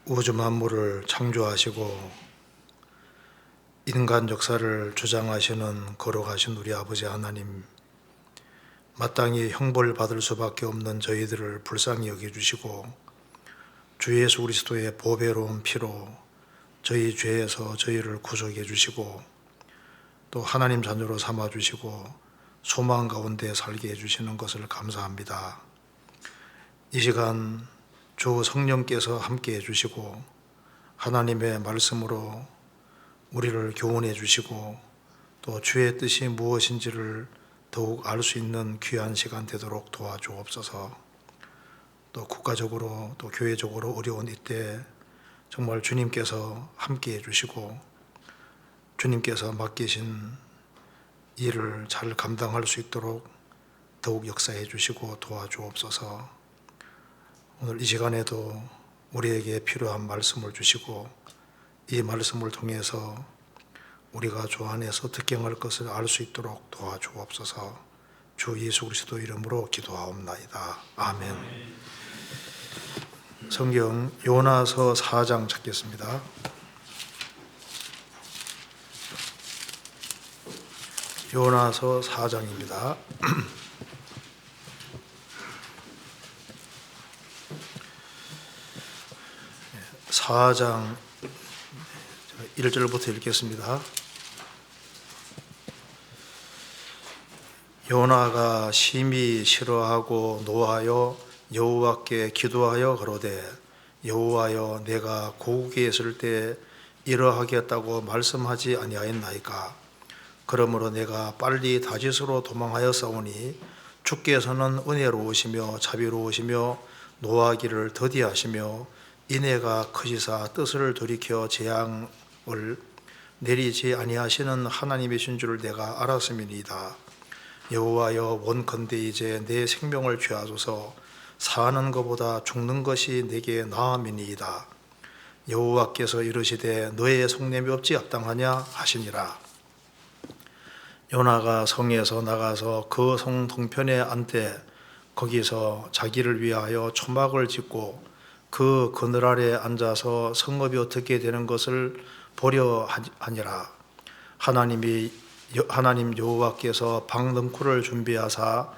우주 만물을 창조하시고 인간 역사를 주장하시는 거룩하신 우리 아버지 하나님, 마땅히 형벌 받을 수밖에 없는 저희들을 불쌍히 여겨주시고 주 예수 그리스도의 보배로운 피로 저희 죄에서 저희를 구속해 주시고 또 하나님 자녀로 삼아주시고 소망 가운데 살게 해주시는 것을 감사합니다. 이 시간 주 성령께서 함께 해주시고 하나님의 말씀으로 우리를 교훈해 주시고 또 주의 뜻이 무엇인지를 더욱 알 수 있는 귀한 시간 되도록 도와주옵소서. 또 국가적으로 또 교회적으로 어려운 이때 정말 주님께서 함께 해주시고 주님께서 맡기신 일을 잘 감당할 수 있도록 더욱 역사해 주시고 도와주옵소서. 오늘 이 시간에도 우리에게 필요한 말씀을 주시고 이 말씀을 통해서 우리가 주 안에서 득경할 것을 알 수 있도록 도와주옵소서. 주 예수 그리스도 이름으로 기도하옵나이다. 아멘. 성경 요나서 4장 찾겠습니다. 요나서 4장입니다. 4장 1절부터 읽겠습니다. 요나가 심히 싫어하고 노하여 여호와께 기도하여 가로되 여호와여 내가 고국에 있을 때 이러하겠다고 말씀하지 아니하였나이까. 그러므로 내가 빨리 다윗으로 도망하였사오니 주께서는 은혜로우시며 자비로우시며 노하기를 더디하시며 인애가 크시사 뜻을 돌이켜 재앙을 내리지 아니하시는 하나님이신 줄 내가 알았음이니이다. 여호와여 원컨대 이제 내 생명을 취하소서. 사는 것보다 죽는 것이 내게 나음이니이다. 여호와께서 이르시되 너의 속냄이 없지 합당하냐 하시니라. 요나가 성에서 나가서 그 성 동편에 앉되 거기서 자기를 위하여 초막을 짓고 그 그늘 아래 앉아서 성읍이 어떻게 되는 것을 보려 하니라. 하나님 여호와께서 방능쿨을 준비하사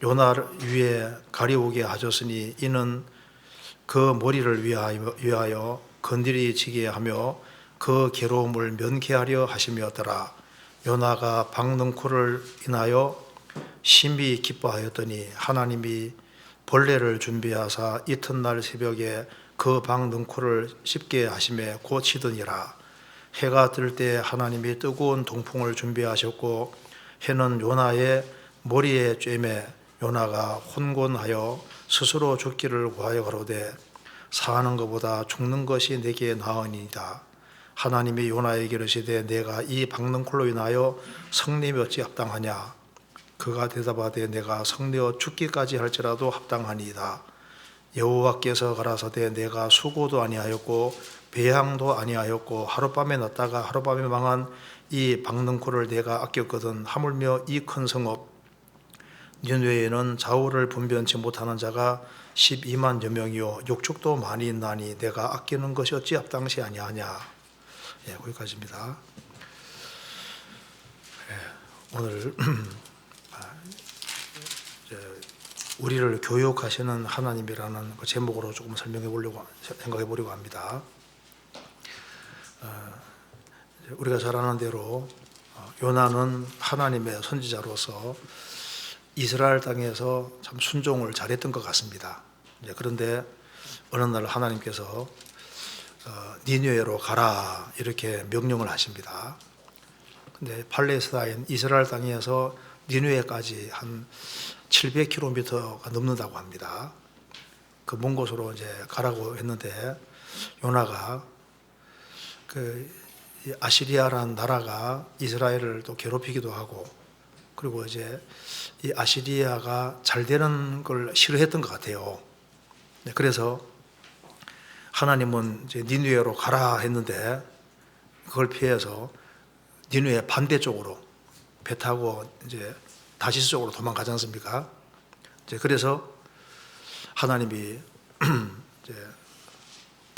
요나 위에 가리우게 하셨으니 이는 그 머리를 위하여 건드리 지게 하며 그 괴로움을 면케하려 하심이었더라. 요나가 방능쿨을 인하여 심히 기뻐하였더니 하나님이 벌레를 준비하사 이튿날 새벽에 그 방능쿨을 씹게 하심에 고치더니라. 해가 뜰 때 하나님이 뜨거운 동풍을 준비하셨고 해는 요나의 머리에 쬐매 요나가 혼곤하여 스스로 죽기를 구하여 가로되 사는 것보다 죽는 것이 내게 나으니이다. 하나님이 요나에게 이르시되 내가 이 방능쿨로 인하여 성냄이 어찌 합당하냐. 그가 대답하되 내가 성내어 죽기까지 할지라도 합당하니이다. 여호와께서 가라사대 내가 수고도 아니하였고 배양도 아니하였고 하룻밤에 났다가 하룻밤에 망한 이 방능쿨을 내가 아꼈거든. 하물며 이 큰 성읍 니느웨에는 좌우를 분변치 못하는 자가 12만여 명이요 육축도 많이 있나니 내가 아끼는 것이 어찌 합당시 아니하냐. 거기까지입니다. 오늘 우리를 교육하시는 하나님이라는 그 제목으로 조금 생각해 보려고 합니다. 우리가 잘 아는 대로 요나는 하나님의 선지자로서 이스라엘 땅에서 참 순종을 잘했던 것 같습니다. 그런데 어느 날 하나님께서 니느웨로 가라 이렇게 명령을 하십니다. 근데 팔레스타인 이스라엘 땅에서 니느웨까지 한 700km가 넘는다고 합니다. 그 먼 곳으로 이제 가라고 했는데 요나가 그 아시리아라는 나라가 이스라엘을 또 괴롭히기도 하고 그리고 이제 이 아시리아가 잘 되는 걸 싫어했던 것 같아요. 그래서 하나님은 이제 니느웨로 가라 했는데 그걸 피해서 니느웨 반대쪽으로 배 타고 이제 다시스 쪽으로 도망가지 않습니까? 이제 그래서 하나님이 이제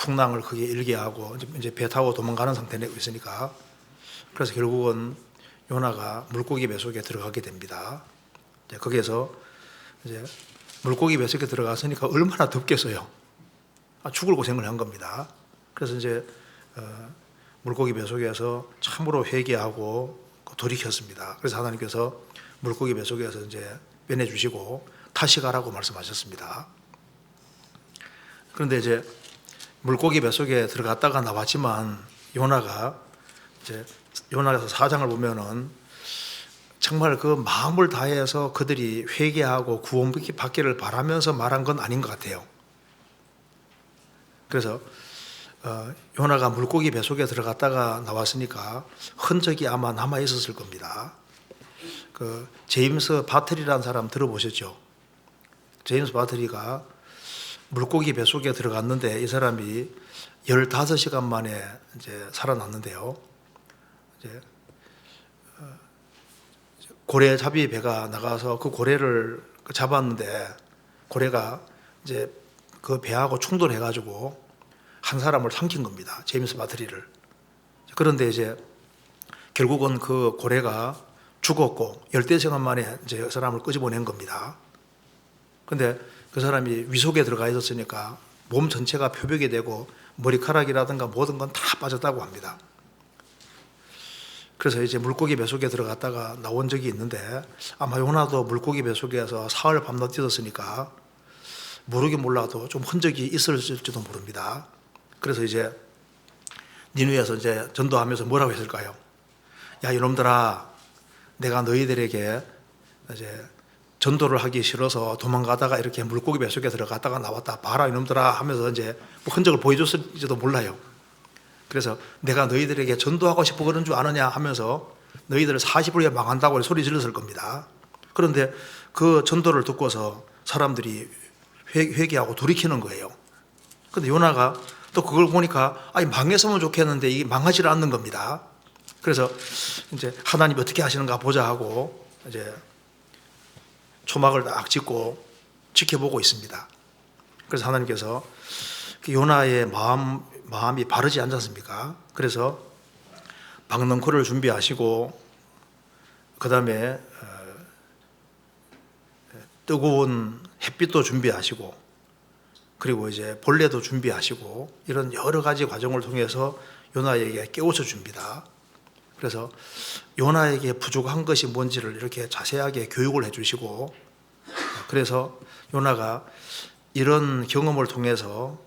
풍랑을 크게 일게 하고 이제 배 타고 도망가는 상태에 있으니까, 그래서 결국은 요나가 물고기 뱃속에 들어가게 됩니다. 거기에서 이제 물고기 뱃속에 들어갔으니까 얼마나 덥겠어요. 죽을 고생을 한 겁니다. 그래서 이제 물고기 뱃속에서 참으로 회개하고 돌이켰습니다. 그래서 하나님께서 물고기 뱃속에서 이제 빼내주시고 다시 가라고 말씀하셨습니다. 그런데 이제 물고기 뱃속에 들어갔다가 나왔지만 요나가 이제 요나서 4장을 보면은 정말 그 마음을 다해서 그들이 회개하고 구원받기를 바라면서 말한 건 아닌 것 같아요. 그래서 요나가 물고기 뱃속에 들어갔다가 나왔으니까 흔적이 아마 남아 있었을 겁니다. 그 제임스 바틀이라는 사람 들어보셨죠? 제임스 바틀이가 물고기 뱃속에 들어갔는데 이 사람이 15시간 만에 이제 살아났는데요. 이제 고래잡이 배가 나가서 그 고래를 잡았는데 고래가 이제 그 배하고 충돌해가지고 한 사람을 삼킨 겁니다. 제임스 바틀리를. 그런데 이제 결국은 그 고래가 죽었고 10시간 만에 이제 그 사람을 끄집어낸 겁니다. 근데 그 사람이 위속에 들어가 있었으니까 몸 전체가 표백이 되고 머리카락이라든가 모든 건 다 빠졌다고 합니다. 그래서 이제 물고기 뱃속에 들어갔다가 나온 적이 있는데 아마 요나도 물고기 뱃속에서 사흘 밤낮 뛰었으니까 모르긴 몰라도 좀 흔적이 있을지도 모릅니다. 그래서 이제 니느웨에서 이제 전도하면서 뭐라고 했을까요? 야, 이놈들아, 내가 너희들에게 이제 전도를 하기 싫어서 도망가다가 이렇게 물고기 뱃속에 들어갔다가 나왔다 봐라 이놈들아 하면서 이제 뭐 흔적을 보여줬을지도 몰라요. 그래서 내가 너희들에게 전도하고 싶어 그런 줄 아느냐 하면서 너희들을 40일 망한다고 소리 질렀을 겁니다. 그런데 그 전도를 듣고서 사람들이 회개하고 돌이키는 거예요. 그런데 요나가 또 그걸 보니까 아니 망했으면 좋겠는데 이게 망하지 않는 겁니다. 그래서 이제 하나님 어떻게 하시는가 보자 하고 이제 초막을 딱 짓고 지켜보고 있습니다. 그래서 하나님께서 요나의 마음이 바르지 않지 않습니까? 그래서 박넝쿨을 준비하시고 그 다음에 뜨거운 햇빛도 준비하시고 그리고 이제 벌레도 준비하시고 이런 여러 가지 과정을 통해서 요나에게 깨우쳐 줍니다. 그래서 요나에게 부족한 것이 뭔지를 이렇게 자세하게 교육을 해주시고 그래서 요나가 이런 경험을 통해서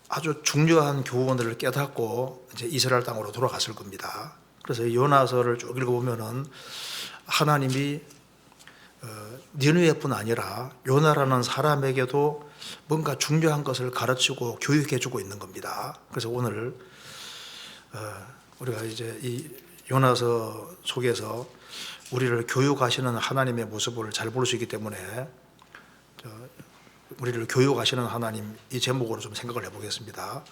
아주 중요한 교훈을 깨닫고 이제 이스라엘 땅으로 돌아갔을 겁니다. 그래서 요나서를 쭉 읽어보면은 하나님이 니느웨뿐 아니라 요나라는 사람에게도 뭔가 중요한 것을 가르치고 교육해주고 있는 겁니다. 그래서 오늘 우리가 이제 이 요나서 속에서 우리를 교육하시는 하나님의 모습을 잘 볼 수 있기 때문에 우리를 교육하시는 하나님 이 제목으로 좀 생각을 해보겠습니다.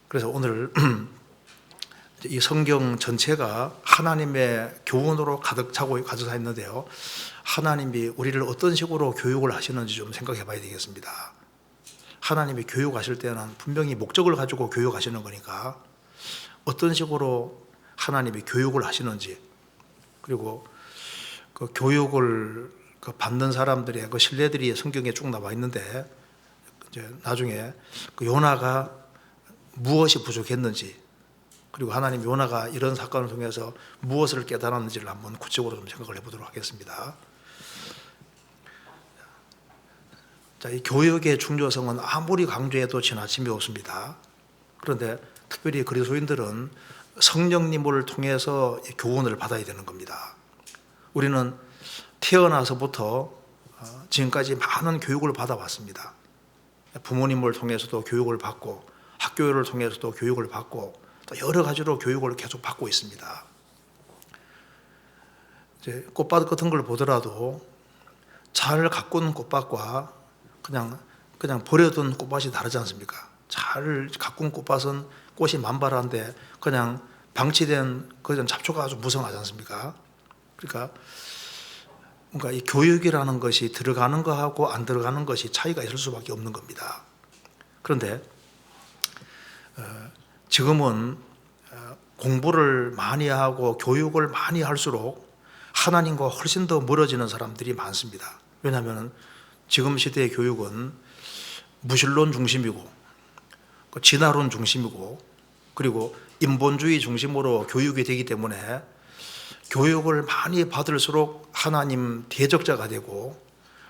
그래서 오늘 이 성경 전체가 하나님의 교훈으로 가득 차 있는데요. 하나님이 우리를 어떤 식으로 교육을 하시는지 좀 생각해 봐야 되겠습니다. 하나님이 교육하실 때는 분명히 목적을 가지고 교육하시는 거니까 어떤 식으로 하나님이 교육을 하시는지 그리고 그 교육을 받는 사람들의 그 신뢰들이 성경에 쭉 나와 있는데 이제 나중에 그 요나가 무엇이 부족했는지 그리고 하나님 요나가 이런 사건을 통해서 무엇을 깨달았는지를 한번 구체적으로 좀 생각을 해보도록 하겠습니다. 자, 이 교육의 중요성은 아무리 강조해도 지나침이 없습니다. 그런데 특별히 그리스도인들은 성령님을 통해서 교훈을 받아야 되는 겁니다. 우리는 태어나서부터 지금까지 많은 교육을 받아왔습니다. 부모님을 통해서도 교육을 받고 학교를 통해서도 교육을 받고 또 여러 가지로 교육을 계속 받고 있습니다. 이제 꽃밭 같은 걸 보더라도 잘 가꾼 꽃밭과 그냥 버려둔 꽃밭이 다르지 않습니까? 잘 가꾼 꽃밭은 꽃이 만발한데 그냥 방치된 그런 잡초가 아주 무성하지 않습니까? 그러니까 뭔가 이 교육이라는 것이 들어가는 것하고 안 들어가는 것이 차이가 있을 수밖에 없는 겁니다. 그런데 지금은 공부를 많이 하고 교육을 많이 할수록 하나님과 훨씬 더 멀어지는 사람들이 많습니다. 왜냐하면 지금 시대의 교육은 무신론 중심이고 진화론 중심이고 그리고 인본주의 중심으로 교육이 되기 때문에 교육을 많이 받을수록 하나님 대적자가 되고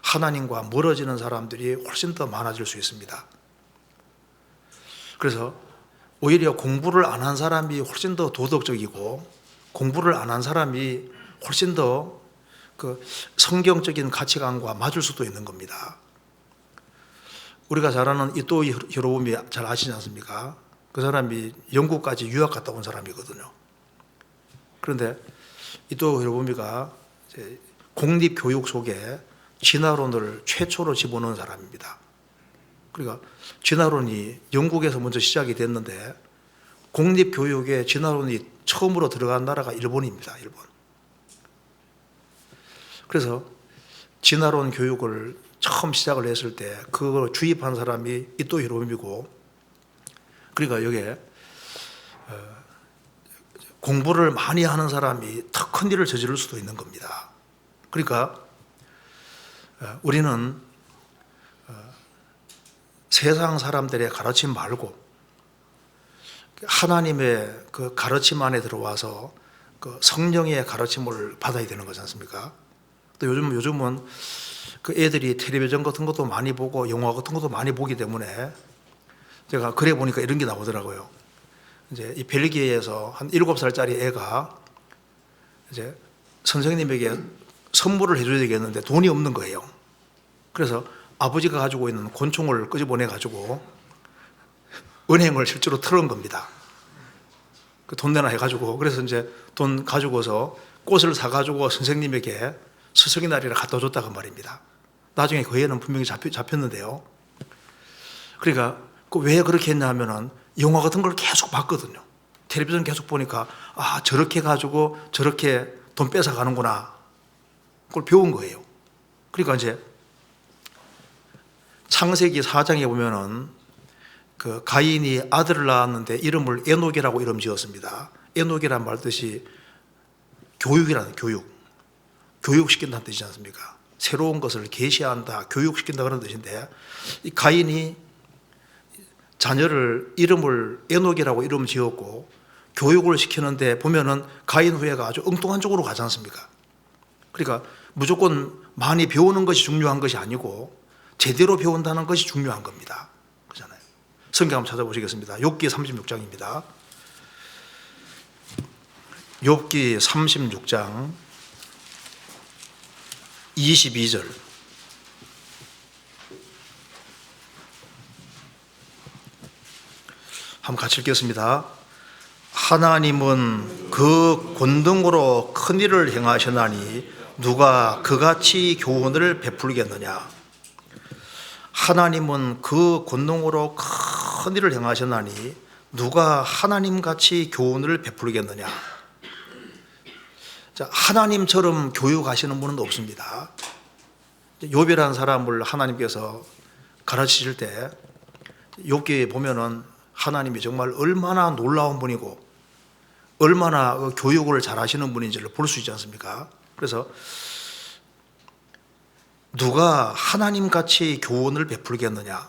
하나님과 멀어지는 사람들이 훨씬 더 많아질 수 있습니다. 그래서 오히려 공부를 안 한 사람이 훨씬 더 도덕적이고 공부를 안 한 사람이 훨씬 더 그 성경적인 가치관과 맞을 수도 있는 겁니다. 우리가 잘 아는 이토 히로부미 잘 아시지 않습니까? 그 사람이 영국까지 유학 갔다 온 사람이거든요. 그런데 이토 히로부미가 공립교육 속에 진화론을 최초로 집어넣은 사람입니다. 그러니까 진화론이 영국에서 먼저 시작이 됐는데 공립교육에 진화론이 처음으로 들어간 나라가 일본입니다. 일본. 그래서 진화론 교육을 처음 시작을 했을 때 그걸 주입한 사람이 이토 히로부미고, 그러니까 여기에 공부를 많이 하는 사람이 더 큰 일을 저지를 수도 있는 겁니다. 그러니까 우리는 세상 사람들의 가르침 말고 하나님의 그 가르침 안에 들어와서 그 성령의 가르침을 받아야 되는 거지 않습니까? 또 요즘은 그 애들이 텔레비전 같은 것도 많이 보고 영화 같은 것도 많이 보기 때문에 제가 그래 보니까 이런 게 나오더라고요. 이제 이 벨기에에서 한 7살짜리 애가 이제 선생님에게 선물을 해줘야 되겠는데 돈이 없는 거예요. 그래서 아버지가 가지고 있는 권총을 끄집어내 가지고 은행을 실제로 털은 겁니다. 그 돈 내나 해가지고. 그래서 이제 돈 가지고서 꽃을 사가지고 선생님에게 스승의 날이라 갖다 줬다고 말입니다. 나중에 그 애는 분명히 잡혔는데요. 그러니까 왜 그렇게 했냐 하면은 영화 같은 걸 계속 봤거든요. 텔레비전 계속 보니까 아, 저렇게 가지고 저렇게 돈 뺏어 가는구나. 그걸 배운 거예요. 그러니까 이제 창세기 4장에 보면은 그 가인이 아들을 낳았는데 이름을 에녹이라고 이름 지었습니다. 에녹이란 말 뜻이 교육이라는 교육시킨다는 뜻이지 않습니까? 새로운 것을 계시한다, 교육시킨다 그런 뜻인데, 이 가인이 자녀를 이름을 에녹이라고 이름 지었고 교육을 시키는데 보면은 가인 후예가 아주 엉뚱한 쪽으로 가지 않습니까? 그러니까 무조건 많이 배우는 것이 중요한 것이 아니고 제대로 배운다는 것이 중요한 겁니다. 그렇잖아요. 성경 한번 찾아보시겠습니다. 욥기 36장입니다. 욥기 36장 22절. 한번 같이 읽겠습니다. 하나님은 그 권능으로 큰 일을 행하셨나니 누가 그같이 교훈을 베풀겠느냐. 하나님은 그 권능으로 큰 일을 행하셨나니 누가 하나님같이 교훈을 베풀겠느냐. 자, 하나님처럼 교육하시는 분은 없습니다. 욥이라는 사람을 하나님께서 가르치실 때 욥기에 보면은 하나님이 정말 얼마나 놀라운 분이고 얼마나 교육을 잘 하시는 분인지를 볼 수 있지 않습니까? 그래서 누가 하나님같이 교훈을 베풀겠느냐.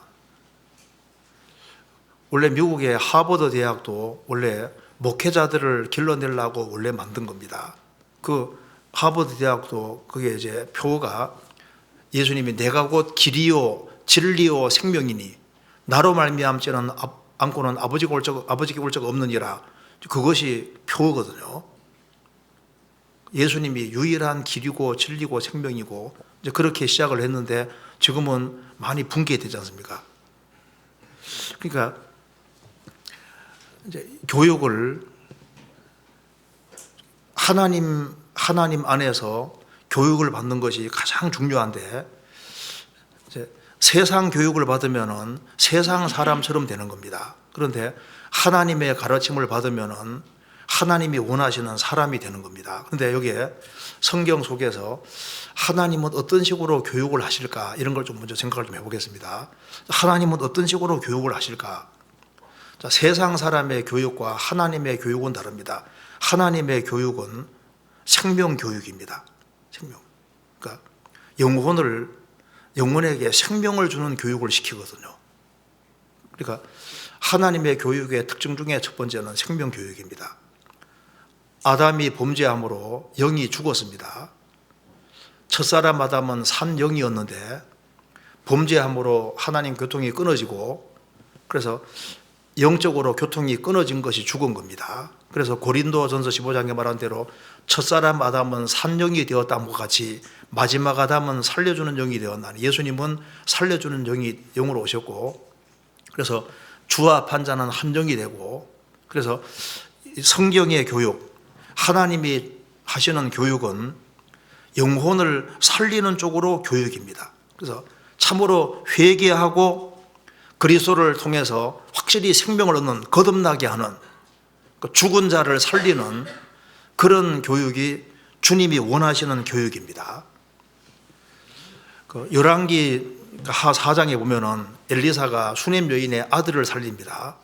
원래 미국의 하버드 대학도 원래 목회자들을 길러내려고 원래 만든 겁니다. 그 하버드 대학도 그게 이제 표가 예수님이 내가 곧 길이요 진리요 생명이니 나로 말미암지는 않고는 아버지께 올 적 없느니라. 그것이 표거든요. 예수님이 유일한 길이고 진리고 생명이고 이제 그렇게 시작을 했는데 지금은 많이 붕괴되지 않습니까? 그러니까 이제 교육을 하나님 안에서 교육을 받는 것이 가장 중요한데 이제 세상 교육을 받으면은 세상 사람처럼 되는 겁니다. 그런데 하나님의 가르침을 받으면은 하나님이 원하시는 사람이 되는 겁니다. 그런데 여기에 성경 속에서 하나님은 어떤 식으로 교육을 하실까, 이런 걸 좀 먼저 생각을 좀 해보겠습니다. 하나님은 어떤 식으로 교육을 하실까? 자, 세상 사람의 교육과 하나님의 교육은 다릅니다. 하나님의 교육은 생명 교육입니다. 생명. 그러니까 영혼에게 생명을 주는 교육을 시키거든요. 그러니까 하나님의 교육의 특징 중에 첫 번째는 생명 교육입니다. 아담이 범죄함으로 영이 죽었습니다. 첫사람 아담은 산 영이었는데 범죄함으로 하나님 교통이 끊어지고, 그래서 영적으로 교통이 끊어진 것이 죽은 겁니다. 그래서 고린도전서 15장에 말한 대로 첫사람 아담은 산 영이 되었다는 것 같이 마지막 아담은 살려주는 영이 되었나니, 예수님은 살려주는 영으로 오셨고, 그래서 주와 판자는 한 영이 되고, 그래서 성경의 교육, 하나님이 하시는 교육은 영혼을 살리는 쪽으로 교육입니다. 그래서 참으로 회개하고 그리스도를 통해서 확실히 생명을 얻는, 거듭나게 하는, 죽은 자를 살리는 그런 교육이 주님이 원하시는 교육입니다. 열왕기 하 4장에 보면은 엘리사가 수넴 여인의 아들을 살립니다.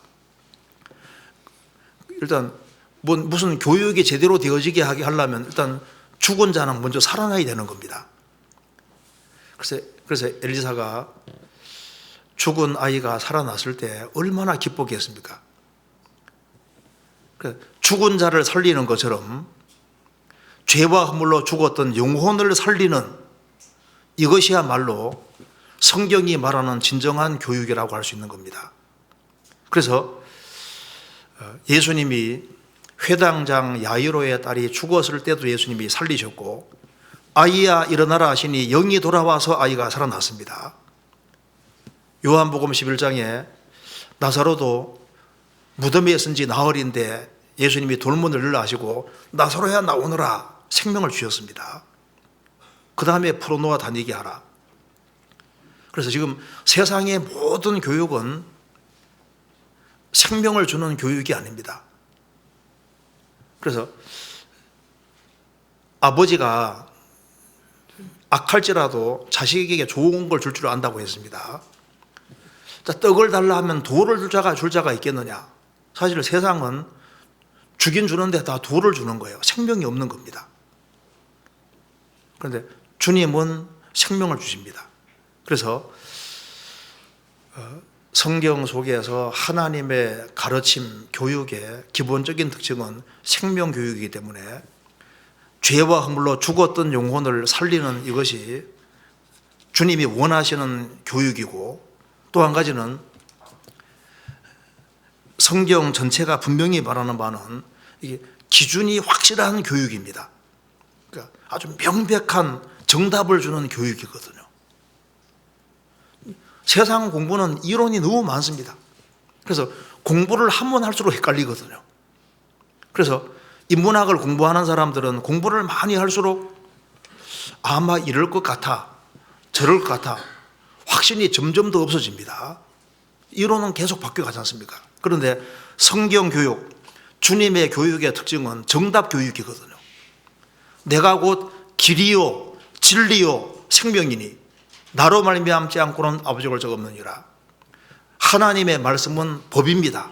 일단 무슨 교육이 제대로 되어지게 하려면 일단 죽은 자는 먼저 살아나야 되는 겁니다. 그래서 엘리사가 죽은 아이가 살아났을 때 얼마나 기뻤겠습니까? 죽은 자를 살리는 것처럼 죄와 허물로 죽었던 영혼을 살리는, 이것이야말로 성경이 말하는 진정한 교육이라고 할 수 있는 겁니다. 그래서 예수님이 회당장 야이로의 딸이 죽었을 때도 예수님이 살리셨고, 아이야 일어나라 하시니 영이 돌아와서 아이가 살아났습니다. 요한복음 11장에 나사로도 무덤에 있은 지 나흘인데 예수님이 돌문을 열라 하시고 나사로야 나오너라 생명을 주셨습니다. 그 다음에 풀어놓아 다니게 하라. 그래서 지금 세상의 모든 교육은 생명을 주는 교육이 아닙니다. 그래서 아버지가 악할지라도 자식에게 좋은 걸 줄 안다고 했습니다. 자, 떡을 달라 하면 돌을 줄 자가 있겠느냐? 사실 세상은 주긴 주는데 다 돌을 주는 거예요. 생명이 없는 겁니다. 그런데 주님은 생명을 주십니다. 그래서 성경 속에서 하나님의 가르침, 교육의 기본적인 특징은 생명 교육이기 때문에 죄와 허물로 죽었던 영혼을 살리는 이것이 주님이 원하시는 교육이고, 또 한 가지는 성경 전체가 분명히 말하는 바는 이게 기준이 확실한 교육입니다. 그러니까 아주 명백한 정답을 주는 교육이거든요. 세상 공부는 이론이 너무 많습니다. 그래서 공부를 하면 할수록 헷갈리거든요. 그래서 인문학을 공부하는 사람들은 공부를 많이 할수록 아마 이럴 것 같아, 저럴 것 같아, 확신이 점점 더 없어집니다. 이론은 계속 바뀌어가지 않습니까? 그런데 성경 교육, 주님의 교육의 특징은 정답 교육이거든요. 내가 곧 길이요 진리요 생명이니 나로 말미암지 않고는 아버지 볼 적 없느니라. 하나님의 말씀은 법입니다.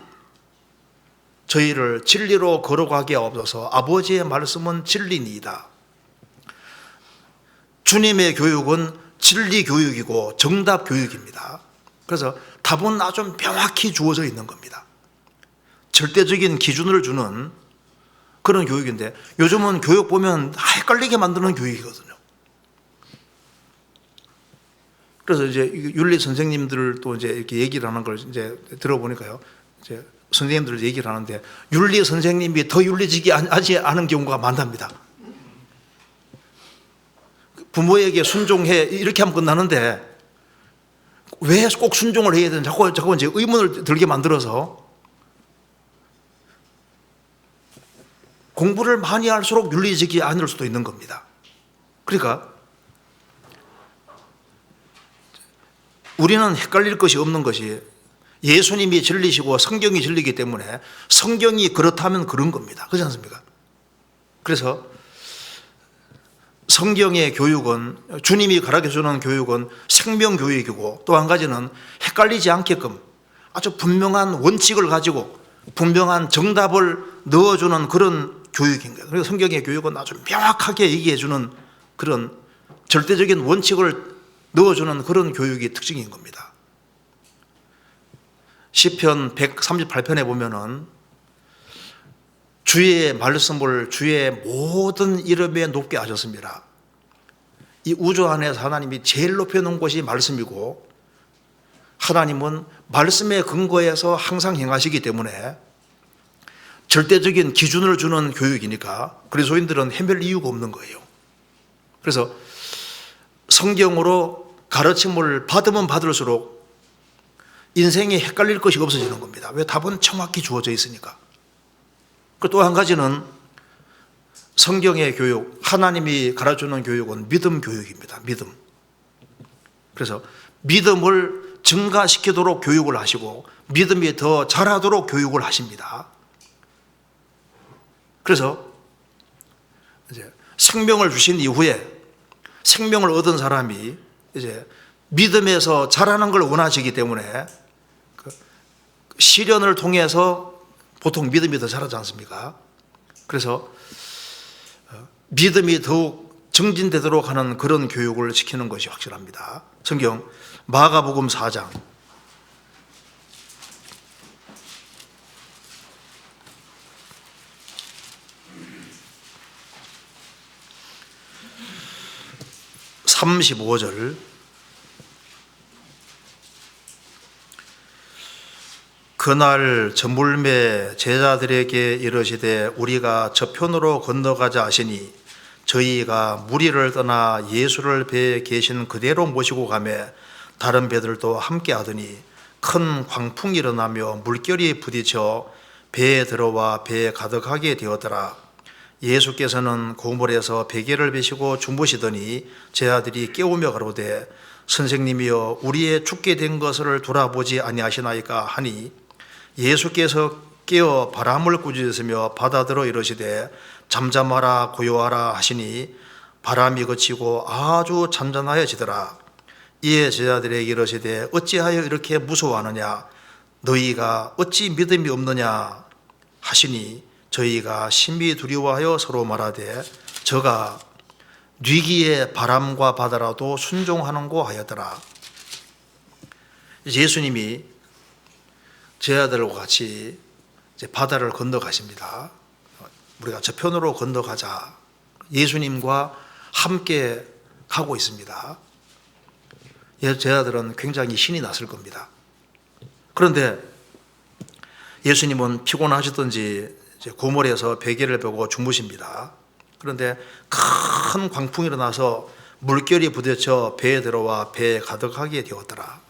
저희를 진리로 걸어가게 하옵소서. 아버지의 말씀은 진리니이다. 주님의 교육은 진리 교육이고 정답 교육입니다. 그래서 답은 아주 명확히 주어져 있는 겁니다. 절대적인 기준을 주는 그런 교육인데, 요즘은 교육 보면 헷갈리게 만드는 교육이거든요. 그래서 이제 윤리 선생님들도 이제 이렇게 얘기를 하는 걸 이제 들어보니까요, 이제 선생님들 얘기를 하는데 윤리 선생님이 더 윤리적이 하지 않은 경우가 많답니다. 부모에게 순종해 이렇게 하면 끝나는데 왜 꼭 순종을 해야 되는지 자꾸 이제 의문을 들게 만들어서 공부를 많이 할수록 윤리적이 아닐 수도 있는 겁니다. 그러니까 우리는 헷갈릴 것이 없는 것이 예수님이 진리시고 성경이 진리이기 때문에 성경이 그렇다면 그런 겁니다. 그렇지 않습니까? 그래서 성경의 교육은, 주님이 가르쳐주는 교육은 생명교육이고, 또 한 가지는 헷갈리지 않게끔 아주 분명한 원칙을 가지고 분명한 정답을 넣어주는 그런 교육인 거예요. 그래서 성경의 교육은 아주 명확하게 얘기해주는 그런 절대적인 원칙을 넣어주는 그런 교육이 특징인 겁니다. 시편 138편에 보면은 주의 말씀을 주의 모든 이름에 높게 하셨습니다. 이 우주 안에서 하나님이 제일 높여놓은 것이 말씀이고, 하나님은 말씀에 근거해서 항상 행하시기 때문에 절대적인 기준을 주는 교육이니까 그리스도인들은 헤맬 이유가 없는 거예요. 그래서 성경으로 가르침을 받으면 받을수록 인생이 헷갈릴 것이 없어지는 겁니다. 왜? 답은 정확히 주어져 있으니까. 또 한 가지는 성경의 교육, 하나님이 가르쳐주는 교육은 믿음 교육입니다. 믿음. 그래서 믿음을 증가시키도록 교육을 하시고 믿음이 더 자라도록 교육을 하십니다. 그래서 이제 생명을 주신 이후에 생명을 얻은 사람이 이제 믿음에서 자라는 걸 원하시기 때문에 그 시련을 통해서 보통 믿음이 더 자라지 않습니까? 그래서 믿음이 더욱 증진되도록 하는 그런 교육을 시키는 것이 확실합니다. 성경 마가복음 4장 35절, 그날 저물매 제자들에게 이르시되 우리가 저편으로 건너가자 하시니 저희가 무리를 떠나 예수를 배에 계신 그대로 모시고 가매 다른 배들도 함께 하더니 큰 광풍이 일어나며 물결이 부딪혀 배에 들어와 배에 가득하게 되었더라. 예수께서는 고물에서 베개를 베시고 주무시더니 제자들이 깨우며 가로되 선생님이여 우리의 죽게 된 것을 돌아보지 아니하시나이까 하니 예수께서 깨어 바람을 꾸짖으시며 바다들어 이르시되 잠잠하라 고요하라 하시니 바람이 그치고 아주 잔잔하여지더라. 이에 제자들에게 이르시되 어찌하여 이렇게 무서워하느냐 너희가 어찌 믿음이 없느냐 하시니 저희가 심히 두려워하여 서로 말하되 저가 뉘기에 바람과 바다라도 순종하는고 하였더라. 예수님이 제자들과 같이 이제 바다를 건너가십니다. 우리가 저편으로 건너가자. 예수님과 함께 가고 있습니다. 제자들은 굉장히 신이 났을 겁니다. 그런데 예수님은 피곤하셨던지 이제 고물에서 베개를 베고 주무십니다. 그런데 큰 광풍이 일어나서 물결이 부딪혀 배에 들어와 배에 가득하게 되었더라.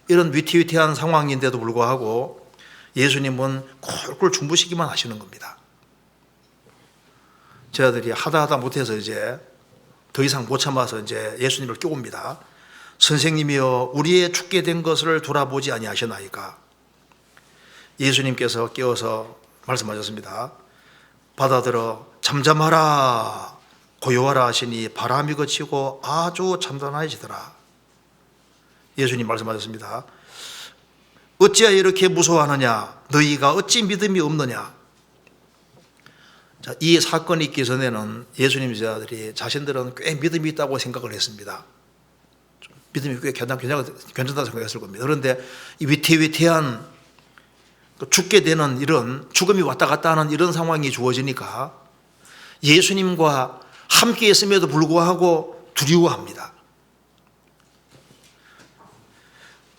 이런 위태위태한 상황인데도 불구하고 예수님은 콜콜 주무시기만 하시는 겁니다. 제자들이 하다 못해서 이제 더 이상 못 참아서 이제 예수님을 깨웁니다. 선생님이여 우리의 죽게 된 것을 돌아보지 아니하시나이까. 예수님께서 깨어서 말씀하셨습니다. 바다들어 잠잠하라 고요하라 하시니 바람이 그치고 아주 잔잔해지더라. 예수님 말씀하셨습니다. 어찌하여 이렇게 무서워하느냐 너희가 어찌 믿음이 없느냐. 자, 이 사건이 있기 전에는 예수님 제자들이 자신들은 꽤 믿음이 있다고 생각을 했습니다. 믿음이 꽤 괜찮다고 생각했을 겁니다. 그런데 이 위태위태한 죽게 되는 이런 죽음이 왔다 갔다 하는 이런 상황이 주어지니까 예수님과 함께 있음에도 불구하고 두려워합니다.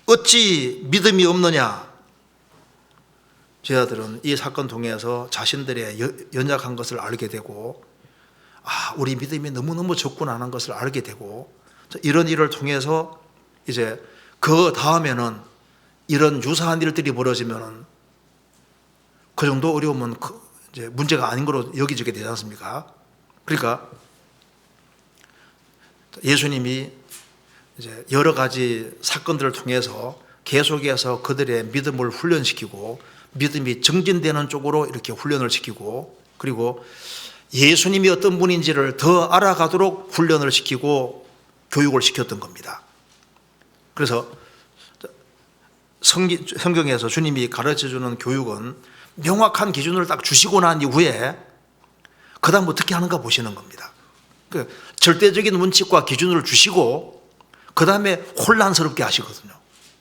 어찌 믿음이 없느냐. 제자들은 이 사건 통해서 자신들의 연약한 것을 알게 되고 우리 믿음이 너무너무 적구나 하는 것을 알게 되고 이런 일을 통해서 이제 그 다음에는 이런 유사한 일들이 벌어지면 그 정도 어려우면 이제 문제가 아닌 걸로 여기지게 되지 않습니까? 그러니까 예수님이 이제 여러 가지 사건들을 통해서 계속해서 그들의 믿음을 훈련시키고 믿음이 정진되는 쪽으로 이렇게 훈련을 시키고, 그리고 예수님이 어떤 분인지를 더 알아가도록 훈련을 시키고 교육을 시켰던 겁니다. 그래서 성경에서 주님이 가르쳐주는 교육은 명확한 기준을 딱 주시고 난 이후에 그 다음 어떻게 하는가 보시는 겁니다. 절대적인 원칙과 기준을 주시고 그 다음에 혼란스럽게 하시거든요.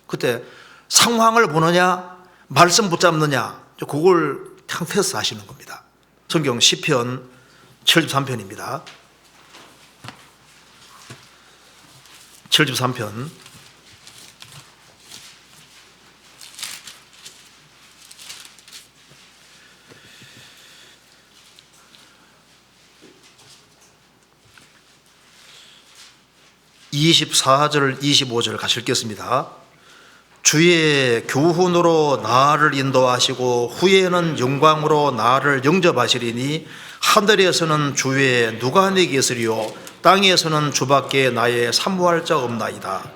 그때 상황을 보느냐 말씀 붙잡느냐, 그걸 테스트 하시는 겁니다. 성경 시편 73편입니다. 73편 24절 25절 같이 읽겠습니다. 주의 교훈으로 나를 인도하시고 후에는 영광으로 나를 영접하시리니 하늘에서는 주의 누가 내게 있으리요 땅에서는 주밖에 나의 사모할 자 없나이다.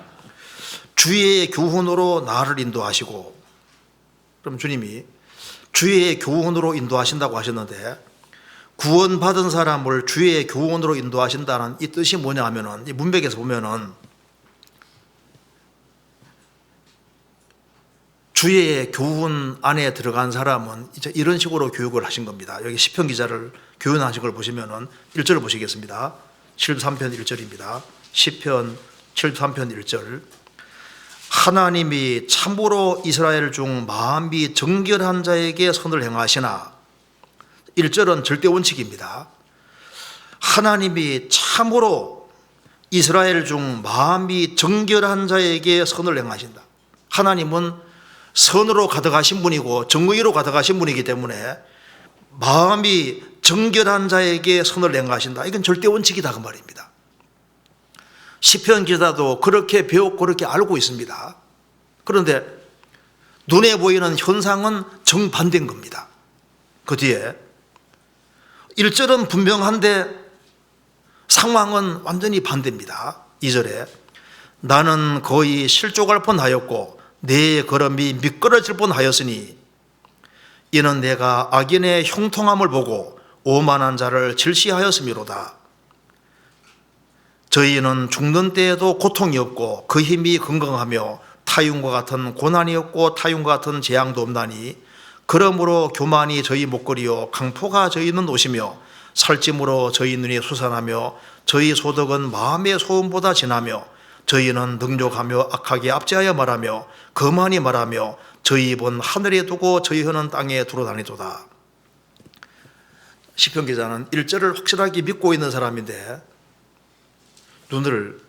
주의 교훈으로 나를 인도하시고, 그럼 주님이 주의 교훈으로 인도하신다고 하셨는데, 구원받은 사람을 주의 교훈으로 인도하신다는 이 뜻이 뭐냐 하면은, 이 문맥에서 보면은 주의 교훈 안에 들어간 사람은 이제 이런 식으로 교육을 하신 겁니다. 여기 시편 기자를 교훈하신 걸 보시면은 1절을 보시겠습니다. 73편 1절입니다. 시편 73편 1절. 하나님이 참으로 이스라엘 중 마음이 정결한 자에게 선을 행하시나. 1절은 절대 원칙입니다. 하나님이 참으로 이스라엘 중 마음이 정결한 자에게 선을 행하신다. 하나님은 선으로 가득하신 분이고 정의로 가득하신 분이기 때문에 마음이 정결한 자에게 선을 행하신다. 이건 절대 원칙이다 그 말입니다. 시편 기자도 그렇게 배웠고 그렇게 알고 있습니다. 그런데 눈에 보이는 현상은 정반대인 겁니다. 그 뒤에 1절은 분명한데 상황은 완전히 반대입니다. 2절에 나는 거의 실족할 뻔하였고 내 걸음이 미끄러질 뻔하였으니 이는 내가 악인의 형통함을 보고 오만한 자를 질시하였음이로다. 저희는 죽는 때에도 고통이 없고 그 힘이 건강하며 타윤과 같은 고난이 없고 타윤과 같은 재앙도 없나니 그러므로 교만이 저희 목걸이요 강포가 저희는 옷이며 살찜으로 저희 눈이 솟아나며 저희 소득은 마음의 소음보다 진하며 저희는 능욕하며 악하게 압제하여 말하며 거만히 말하며 저희 입은 하늘에 두고 저희 혀는 땅에 두루다니도다. 시편 기자는 1절을 확실하게 믿고 있는 사람인데 눈을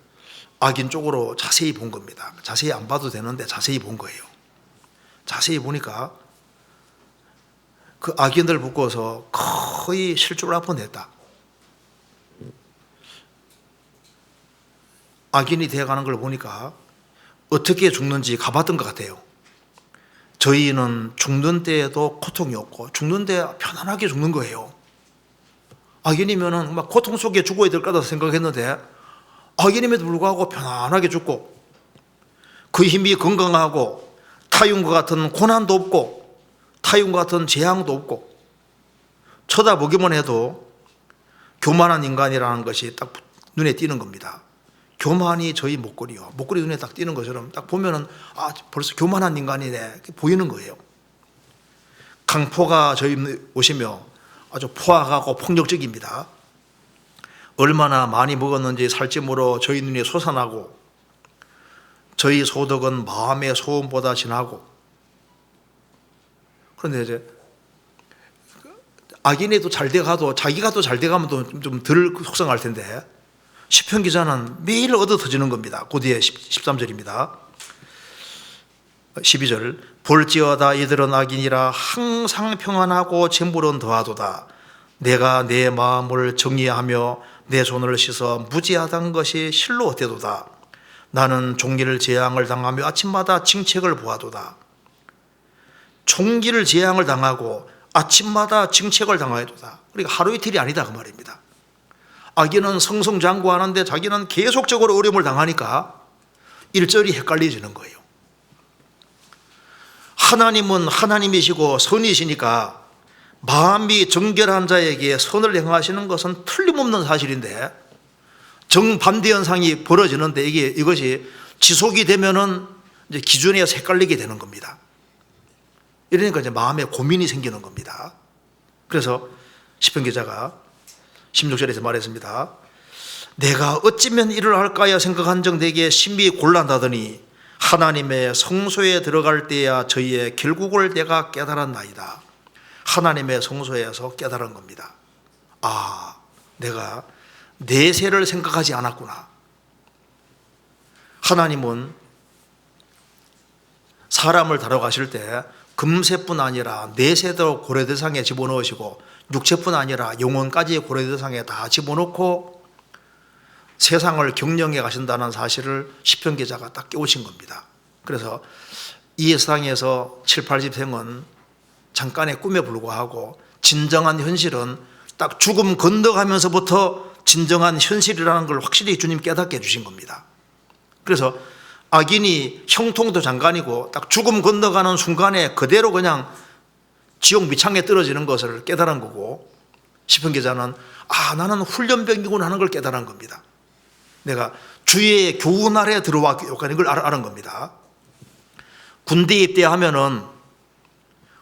악인 쪽으로 자세히 본 겁니다. 자세히 안 봐도 되는데 자세히 본 거예요. 자세히 보니까 그 악인들 묶어서 거의 실족할 뻔했다. 악인이 되어가는 걸 보니까 어떻게 죽는지 가봤던 것 같아요. 저희는 죽는 때에도 고통이 없고 죽는 데 편안하게 죽는 거예요. 악인이면은 막 고통 속에 죽어야 될 거다 생각했는데 악인임에도 불구하고 편안하게 죽고 그 힘이 건강하고 타윤과 같은 고난도 없고 타윤과 같은 재앙도 없고 쳐다보기만 해도 교만한 인간이라는 것이 딱 눈에 띄는 겁니다. 교만이 저희 목걸이요. 목걸이 눈에 딱 띄는 것처럼 딱 보면은 아 벌써 교만한 인간이네 보이는 거예요. 강포가 저희 옷이며 아주 포악하고 폭력적입니다. 얼마나 많이 먹었는지 살찜으로 저희 눈이 솟아나고 저희 소득은 마음의 소음보다 진하고. 그런데 이제 악인이 잘 돼가도 자기가 또 잘 돼가면 좀 덜 속상할 텐데 시편 기자는 매일 얻어 터지는 겁니다. 그 뒤에 13절입니다. 12절 볼지어다 이들은 악인이라 항상 평안하고 재물은 더하도다. 내가 내 마음을 정리하며 내 손을 씻어 무지하다는 것이 실로 어때도다. 나는 종기를 재앙을 당하며 아침마다 징책을 보아도다. 종기를 재앙을 당하고 아침마다 징책을 당하도다. 그러니까 하루 이틀이 아니다 그 말입니다. 악인은 성성장구하는데 자기는 계속적으로 어려움을 당하니까 일절이 헷갈려지는 거예요. 하나님은 하나님이시고 선이시니까 마음이 정결한 자에게 선을 행하시는 것은 틀림없는 사실인데, 정반대 현상이 벌어지는데 이것이 지속이 되면은 이제 기준에서 헷갈리게 되는 겁니다. 이러니까 이제 마음에 고민이 생기는 겁니다. 그래서 시편 기자가 16절에서 말했습니다. 내가 어찌면 이를 할까야 생각한즉 내게 심히 곤란하더니 하나님의 성소에 들어갈 때야 저희의 결국을 내가 깨달았나이다. 하나님의 성소에서 깨달은 겁니다. 아, 내가 내세를 생각하지 않았구나. 하나님은 사람을 다뤄가실 때 금세뿐 아니라 내세도 고려대상에 집어넣으시고 육체뿐 아니라 영혼까지 고려대상에 다 집어넣고 세상을 경영해 가신다는 사실을 시편 기자가 딱 깨우친 겁니다. 그래서 이 세상에서 7, 80생은 잠깐의 꿈에 불과하고 진정한 현실은 딱 죽음 건너가면서부터 진정한 현실이라는 걸 확실히 주님 깨닫게 해주신 겁니다. 그래서 악인이 형통도 장관이고 딱 죽음 건너가는 순간에 그대로 그냥 지옥 밑창에 떨어지는 것을 깨달은 거고, 시편 기자는 나는 훈련병이구나 하는 걸 깨달은 겁니다. 내가 주의 교훈 아래 들어왔고 하는 걸 아는 겁니다. 군대에 입대하면은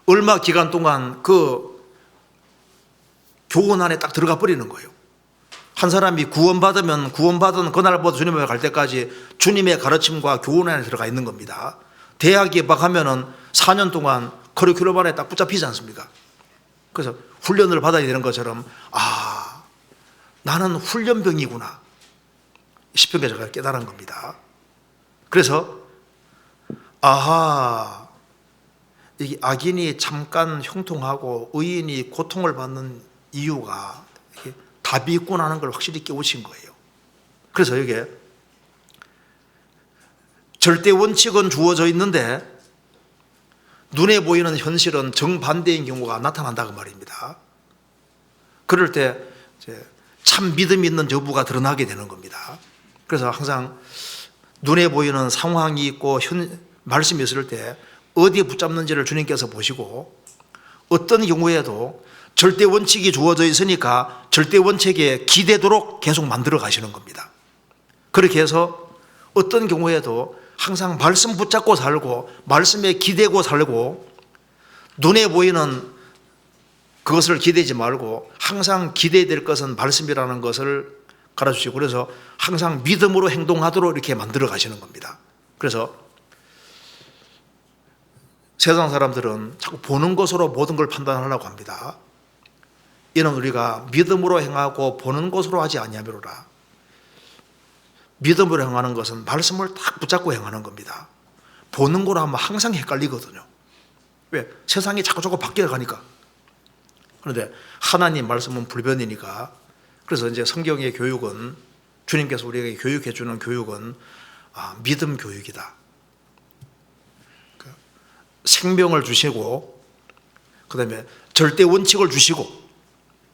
얼마 기간 동안 그 교훈 안에 딱 들어가 버리는 거예요. 한 사람이 구원받으면 구원받은 그날부터 주님을 갈 때까지 주님의 가르침과 교훈 안에 들어가 있는 겁니다. 대학에 입학하면은 4년 동안 커리큘럼 안에 딱 붙잡히지 않습니까? 그래서 훈련을 받아야 되는 것처럼 나는 훈련병이구나. 시편 기자가 깨달은 겁니다. 그래서 이게 악인이 잠깐 형통하고 의인이 고통을 받는 이유가 답이 있구나 하는 걸 확실히 깨우친 거예요. 그래서 이게 절대 원칙은 주어져 있는데 눈에 보이는 현실은 정반대인 경우가 나타난다고 말입니다. 그럴 때 참 믿음 있는 여부가 드러나게 되는 겁니다. 그래서 항상 눈에 보이는 상황이 있고 말씀이 있을 때 어디에 붙잡는지를 주님께서 보시고, 어떤 경우에도 절대 원칙이 주어져 있으니까 절대 원칙에 기대도록 계속 만들어 가시는 겁니다. 그렇게 해서 어떤 경우에도 항상 말씀 붙잡고 살고 말씀에 기대고 살고, 눈에 보이는 그것을 기대지 말고 항상 기대될 것은 말씀이라는 것을 가르치시고, 그래서 항상 믿음으로 행동하도록 이렇게 만들어 가시는 겁니다. 그래서 세상 사람들은 자꾸 보는 것으로 모든 걸 판단하려고 합니다. 이는 우리가 믿음으로 행하고 보는 것으로 하지 아니하미로라. 믿음으로 행하는 것은 말씀을 딱 붙잡고 행하는 겁니다. 보는 거로 하면 항상 헷갈리거든요. 왜? 세상이 자꾸 바뀌어가니까. 그런데 하나님 말씀은 불변이니까. 그래서 이제 성경의 교육은, 주님께서 우리에게 교육해 주는 교육은 믿음 교육이다. 생명을 주시고, 그 다음에 절대 원칙을 주시고,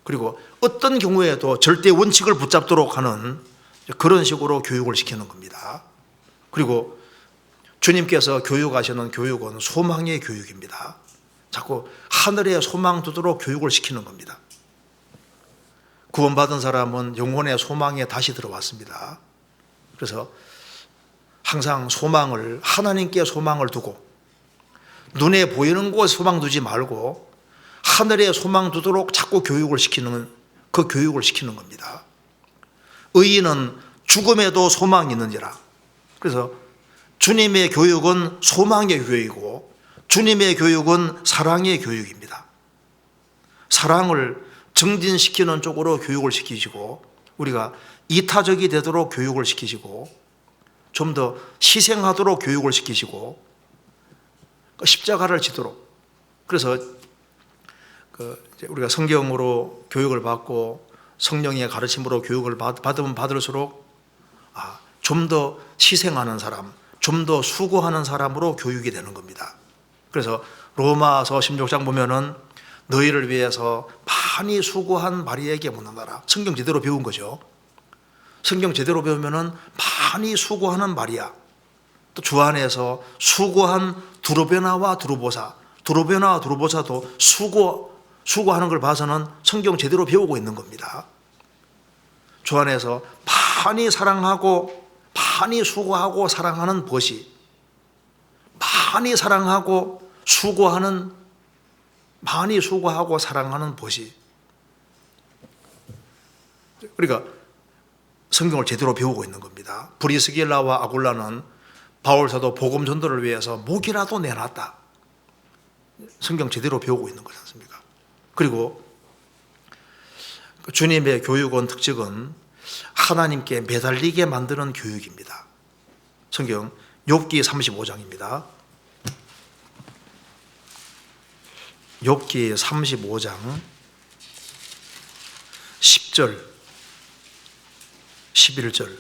그리고 어떤 경우에도 절대 원칙을 붙잡도록 하는 그런 식으로 교육을 시키는 겁니다. 그리고 주님께서 교육하시는 교육은 소망의 교육입니다. 자꾸 하늘에 소망 두도록 교육을 시키는 겁니다. 구원받은 사람은 영혼의 소망에 다시 들어왔습니다. 그래서 항상 하나님께 소망을 두고, 눈에 보이는 곳에 소망 두지 말고 하늘에 소망 두도록 자꾸 교육을 시키는 겁니다. 의인은 죽음에도 소망이 있는지라. 그래서 주님의 교육은 소망의 교육이고 주님의 교육은 사랑의 교육입니다. 사랑을 정진시키는 쪽으로 교육을 시키시고, 우리가 이타적이 되도록 교육을 시키시고, 좀 더 희생하도록 교육을 시키시고, 십자가를 지도록. 그래서 우리가 성경으로 교육을 받고 성령의 가르침으로 교육을 받으면 받을수록 좀 더 희생하는 사람, 좀 더 수고하는 사람으로 교육이 되는 겁니다. 그래서 로마서 16장 보면은 너희를 위해서 많이 수고한 마리아에게 묻는다라. 성경 제대로 배운 거죠. 성경 제대로 배우면은 많이 수고하는 마리아, 또 주 안에서 수고한 두로베나와 두로보사, 두로베나와 두로보사도 수고하는 걸 봐서는 성경 제대로 배우고 있는 겁니다. 주 안에서 많이 사랑하고 많이 수고하고 사랑하는 벗이, 많이 사랑하고 사랑하는 벗이, 그러니까 성경을 제대로 배우고 있는 겁니다. 브리스길라와 아굴라는 바울 사도 복음 전도를 위해서 목이라도 내놨다. 성경 제대로 배우고 있는 거지 않습니까? 그리고 주님의 교육원 특징은 하나님께 매달리게 만드는 교육입니다. 성경 욥기 35장입니다. 욥기 35장 10절 11절.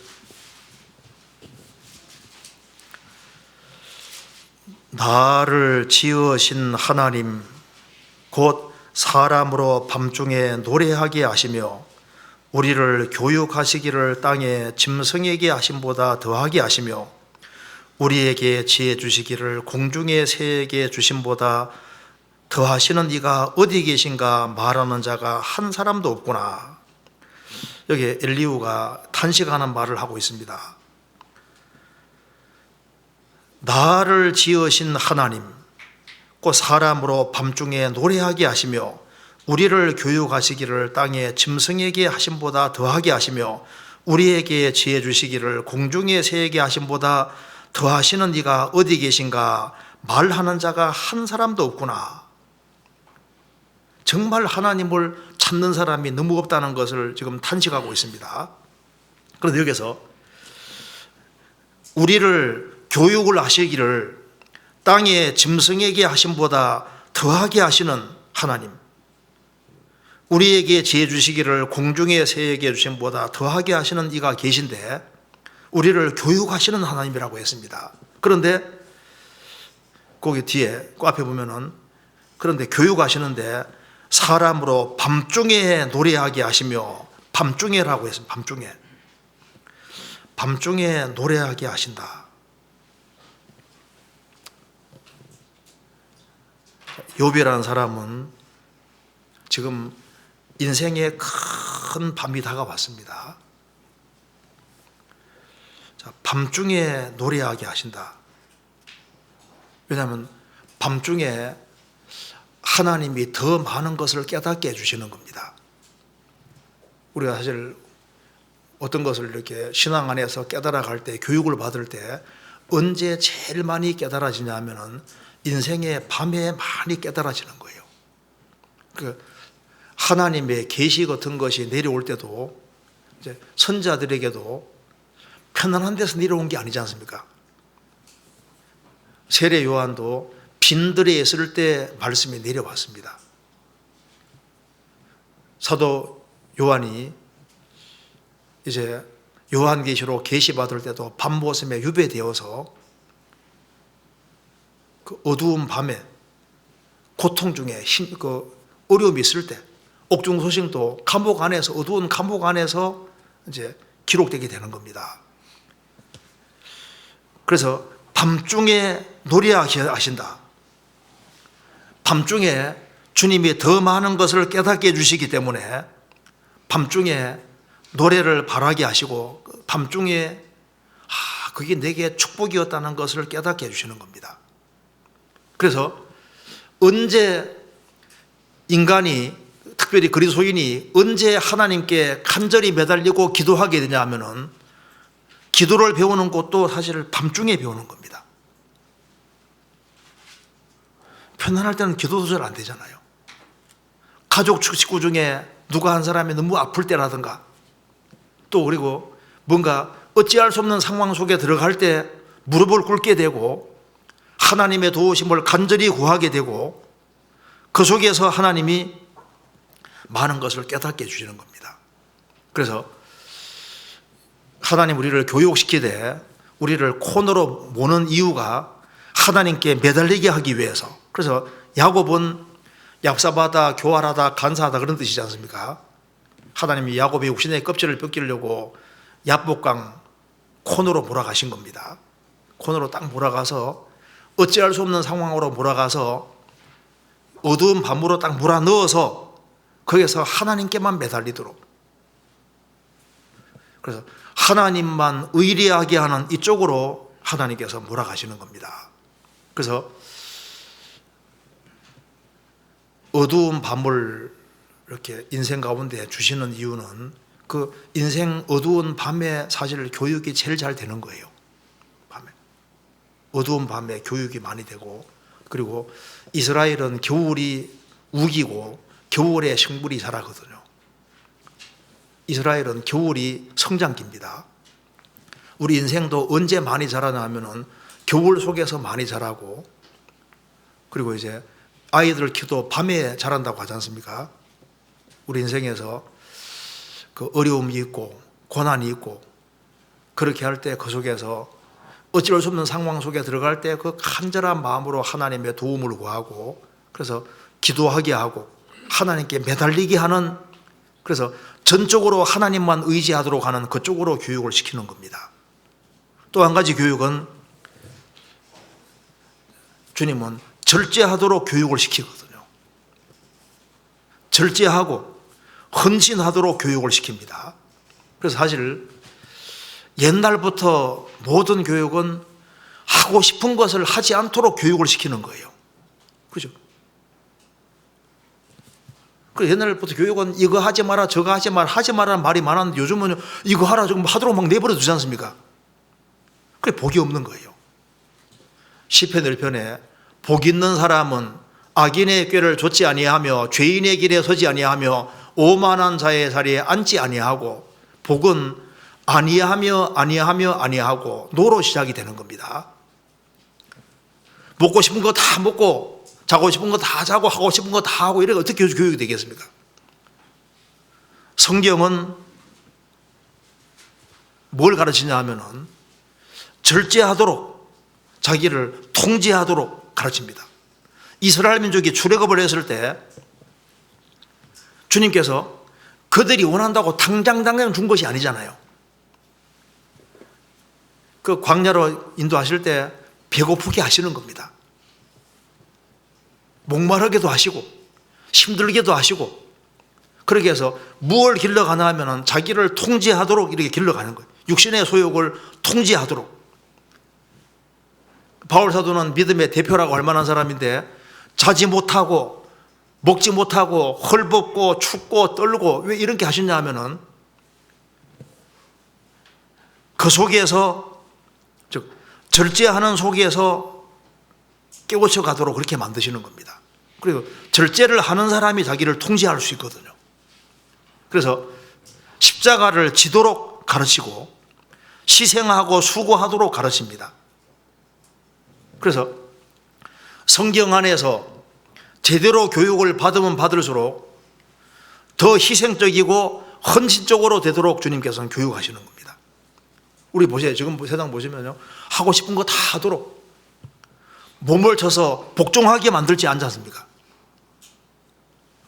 나를 지으신 하나님 곧 사람으로 밤중에 노래하게 하시며 우리를 교육하시기를 땅에 짐승에게 하심보다 더하게 하시며 우리에게 지혜 주시기를 공중의 새에게 주심보다 더하시는 이가 어디 계신가 말하는 자가 한 사람도 없구나. 여기 엘리후가 탄식하는 말을 하고 있습니다. 나를 지으신 하나님 곧 사람으로 밤중에 노래하게 하시며 우리를 교육하시기를 땅에 짐승에게 하심보다 더하게 하시며 우리에게 지혜 주시기를 공중의 새에게 하심보다 더하시는 이가 어디 계신가 말하는 자가 한 사람도 없구나. 정말 하나님을 찾는 사람이 너무 없다는 것을 지금 탄식하고 있습니다. 그런데 여기서 우리를 교육을 하시기를 땅의 짐승에게 하심보다 더하게 하시는 하나님, 우리에게 지혜 주시기를 공중의 새에게 주심보다 더하게 하시는 이가 계신데 우리를 교육하시는 하나님이라고 했습니다. 그런데 거기 뒤에 그 앞에 보면은 그런데 교육하시는데 사람으로 밤중에 노래하게 하시며, 밤중에라고 했습니다. 밤중에 노래하게 하신다. 욥이라는 사람은 지금 인생에 큰 밤이 다가왔습니다. 자, 밤중에 노래하게 하신다. 왜냐하면 밤중에 하나님이 더 많은 것을 깨닫게 해주시는 겁니다. 우리가 사실 어떤 것을 이렇게 신앙 안에서 깨달아갈 때, 교육을 받을 때 언제 제일 많이 깨달아지냐 하면은 인생의 밤에 많이 깨달아지는 거예요. 그 하나님의 계시 같은 것이 내려올 때도 이제 선자들에게도 편안한 데서 내려온 게 아니지 않습니까? 세례 요한도 빈들에 있을 때 말씀이 내려왔습니다. 사도 요한이 이제 요한계시로 계시받을 때도 밤모섬에 유배되어서 그 어두운 밤에 고통 중에 어려움이 있을 때 옥중소생도 감옥 안에서, 어두운 감옥 안에서 이제 기록되게 되는 겁니다. 그래서 밤중에 노래하게 하신다. 밤중에 주님이 더 많은 것을 깨닫게 해주시기 때문에 밤중에 노래를 바라게 하시고 밤중에 그게 내게 축복이었다는 것을 깨닫게 해주시는 겁니다. 그래서 언제 인간이, 특별히 그리스도인이 언제 하나님께 간절히 매달리고 기도하게 되냐 하면은 기도를 배우는 것도 사실 밤중에 배우는 겁니다. 편안할 때는 기도도 잘 안 되잖아요. 가족 식구 중에 누가 한 사람이 너무 아플 때라든가, 또 그리고 뭔가 어찌할 수 없는 상황 속에 들어갈 때 무릎을 꿇게 되고 하나님의 도우심을 간절히 구하게 되고 그 속에서 하나님이 많은 것을 깨닫게 해주시는 겁니다. 그래서 하나님 우리를 교육시키되 우리를 코너로 모는 이유가 하나님께 매달리게 하기 위해서. 그래서 야곱은 얍삽하다, 교활하다, 간사하다 그런 뜻이지 않습니까? 하나님이 야곱의 육신의 껍질을 벗기려고 야복강 코너로 몰아가신 겁니다. 코너로 딱 몰아가서 어찌할 수 없는 상황으로 몰아가서 어두운 밤으로 딱 몰아넣어서 거기서 하나님께만 매달리도록, 그래서 하나님만 의리하게 하는 이쪽으로 하나님께서 몰아가시는 겁니다. 그래서 어두운 밤을 이렇게 인생 가운데 주시는 이유는 그 인생 어두운 밤에 사실 교육이 제일 잘 되는 거예요. 밤에 어두운 밤에 교육이 많이 되고, 그리고 이스라엘은 겨울이 우기고 겨울에 식물이 자라거든요. 이스라엘은 겨울이 성장기입니다. 우리 인생도 언제 많이 자라냐 하면은 겨울 속에서 많이 자라고, 그리고 이제 아이들 키도 밤에 자란다고 하지 않습니까? 우리 인생에서 그 어려움이 있고 고난이 있고, 그렇게 할 때 그 속에서 어찌할 수 없는 상황 속에 들어갈 때 그 간절한 마음으로 하나님의 도움을 구하고, 그래서 기도하게 하고 하나님께 매달리게 하는, 그래서 전적으로 하나님만 의지하도록 하는 그쪽으로 교육을 시키는 겁니다. 또 한 가지 교육은, 주님은 절제하도록 교육을 시키거든요. 절제하고 헌신하도록 교육을 시킵니다. 그래서 사실 옛날부터 모든 교육은 하고 싶은 것을 하지 않도록 교육을 시키는 거예요. 그죠? 그 옛날부터 교육은 이거 하지 마라, 저거 하지 마라는 말이 많았는데, 요즘은 이거 하라, 저거 하도록 막 내버려 두지 않습니까? 그게 복이 없는 거예요. 시편 1편에 복 있는 사람은 악인의 꾀를 좇지 아니하며 죄인의 길에 서지 아니하며 오만한 자의 자리에 앉지 아니하고, 복은 아니하고 노로 시작이 되는 겁니다. 먹고 싶은 거 다 먹고 자고 싶은 거 다 자고 하고 싶은 거 다 하고, 이래 어떻게 교육이 되겠습니까? 성경은 뭘 가르치냐 하면은 절제하도록, 자기를 통제하도록 가르칩니다. 이스라엘 민족이 출애굽을 했을 때 주님께서 그들이 원한다고 당장 준 것이 아니잖아요. 그 광야로 인도하실 때 배고프게 하시는 겁니다. 목마르게도 하시고 힘들게도 하시고, 그렇게 해서 무엇을 길러가나 하면은 자기를 통제하도록 이렇게 길러가는 거예요. 육신의 소욕을 통제하도록. 바울 사도는 믿음의 대표라고 할 만한 사람인데, 자지 못하고 먹지 못하고 헐벗고 춥고 떨고, 왜 이렇게 하셨냐 하면은 그 속에서, 즉 절제하는 속에서 깨우쳐 가도록 그렇게 만드시는 겁니다. 그리고 절제를 하는 사람이 자기를 통제할 수 있거든요. 그래서 십자가를 지도록 가르치고 희생하고 수고하도록 가르칩니다. 그래서 성경 안에서 제대로 교육을 받으면 받을수록 더 희생적이고 헌신적으로 되도록 주님께서는 교육하시는 겁니다. 우리 보세요. 지금 세상 보시면요, 하고 싶은 거 다 하도록 몸을 쳐서 복종하게 만들지 않지 않습니까?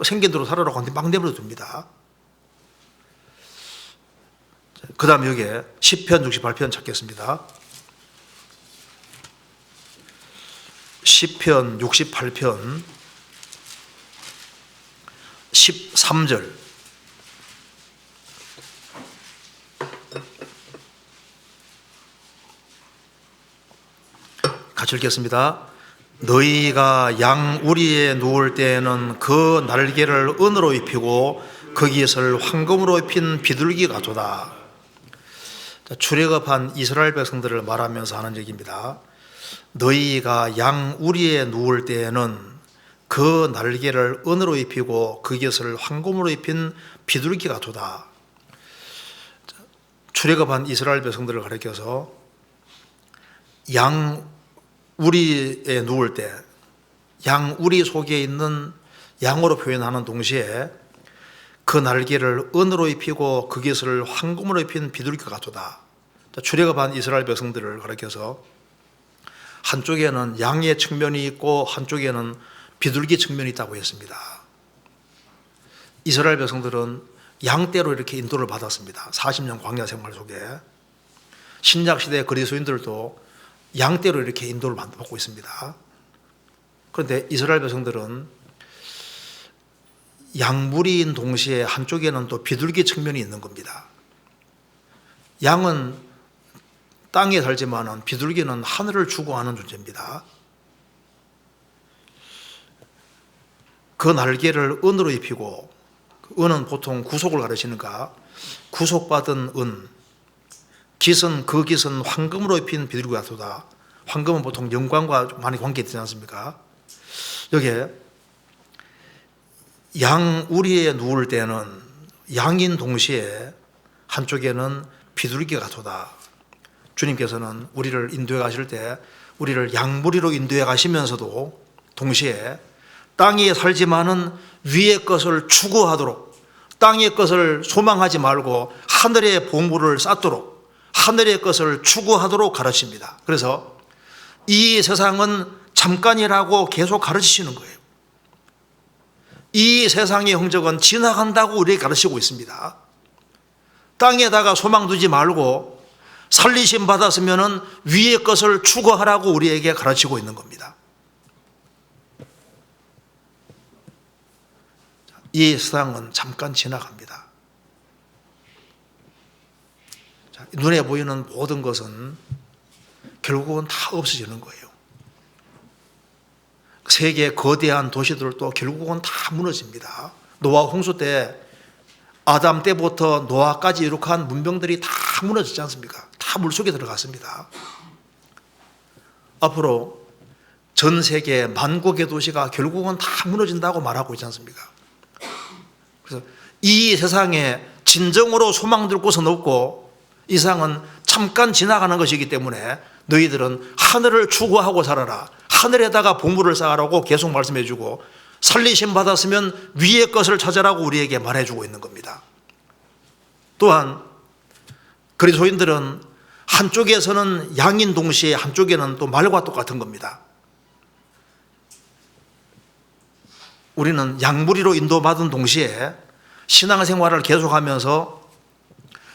생긴 대로 살아라고 하는데 막 내버려 둡니다. 그 다음 여기에 시편 68편 찾겠습니다. 시편 68편 13절. 같이 읽겠습니다. 너희가 양우리에 누울 때에는 그 날개를 은으로 입히고 그 깃을 황금으로 입힌 비둘기 같도다. 출애굽한 이스라엘 백성들을 말하면서 하는 얘기입니다. 너희가 양우리에 누울 때에는 그 날개를 은으로 입히고 그 깃을 황금으로 입힌 비둘기 같도다. 출애굽한 이스라엘 백성들을 가리켜서 양우리에 누울 때, 양우리 속에 있는 양으로 표현하는 동시에 그 날개를 은으로 입히고 그 깃을 황금으로 입힌 비둘기 같도다. 출애굽한 이스라엘 백성들을 가리켜서 한쪽에는 양의 측면이 있고 한쪽에는 비둘기 측면이 있다고 했습니다. 이스라엘 백성들은 양떼로 이렇게 인도를 받았습니다. 40년 광야 생활 속에. 신약시대 그리스도인들도 양떼로 이렇게 인도를 받고 있습니다. 그런데 이스라엘 백성들은 양무리인 동시에 한쪽에는 또 비둘기 측면이 있는 겁니다. 양은 땅에 살지만 비둘기는 하늘을 추구하는 존재입니다. 그 날개를 은으로 입히고, 은은 보통 구속을 가르치니까 구속받은 은, 깃은 그 깃은 황금으로 입힌 비둘기 같도다. 황금은 보통 영광과 많이 관계되지 않습니까? 여기에 양 우리에 누울 때는 양인 동시에 한쪽에는 비둘기 같도다. 주님께서는 우리를 인도해 가실 때 우리를 양무리로 인도해 가시면서도 동시에 땅에 살지만은 위의 것을 추구하도록, 땅의 것을 소망하지 말고 하늘의 보물을 쌓도록, 하늘의 것을 추구하도록 가르칩니다. 그래서 이 세상은 잠깐이라고 계속 가르치시는 거예요. 이 세상의 흔적은 지나간다고 우리에게 가르치고 있습니다. 땅에다가 소망 두지 말고 살리심 받았으면은 위의 것을 추구하라고 우리에게 가르치고 있는 겁니다. 이 세상은 잠깐 지나갑니다. 눈에 보이는 모든 것은 결국은 다 없어지는 거예요. 세계 거대한 도시들도 결국은 다 무너집니다. 노아 홍수 때 아담 때부터 노아까지 이룩한 문명들이 다 무너지지 않습니까? 다 물속에 들어갔습니다. 앞으로 전 세계 만국의 도시가 결국은 다 무너진다고 말하고 있지 않습니까? 그래서 이 세상에 진정으로 소망 둘 곳은 없고 이 세상은 잠깐 지나가는 것이기 때문에 너희들은 하늘을 추구하고 살아라. 하늘에다가 보물을 쌓으라고 계속 말씀해 주고, 살리심 받았으면 위의 것을 찾아라고 우리에게 말해주고 있는 겁니다. 또한 그리스도인들은 한쪽에서는 양인 동시에 한쪽에는 또 말과 똑같은 겁니다. 우리는 양무리로 인도받은 동시에 신앙생활을 계속하면서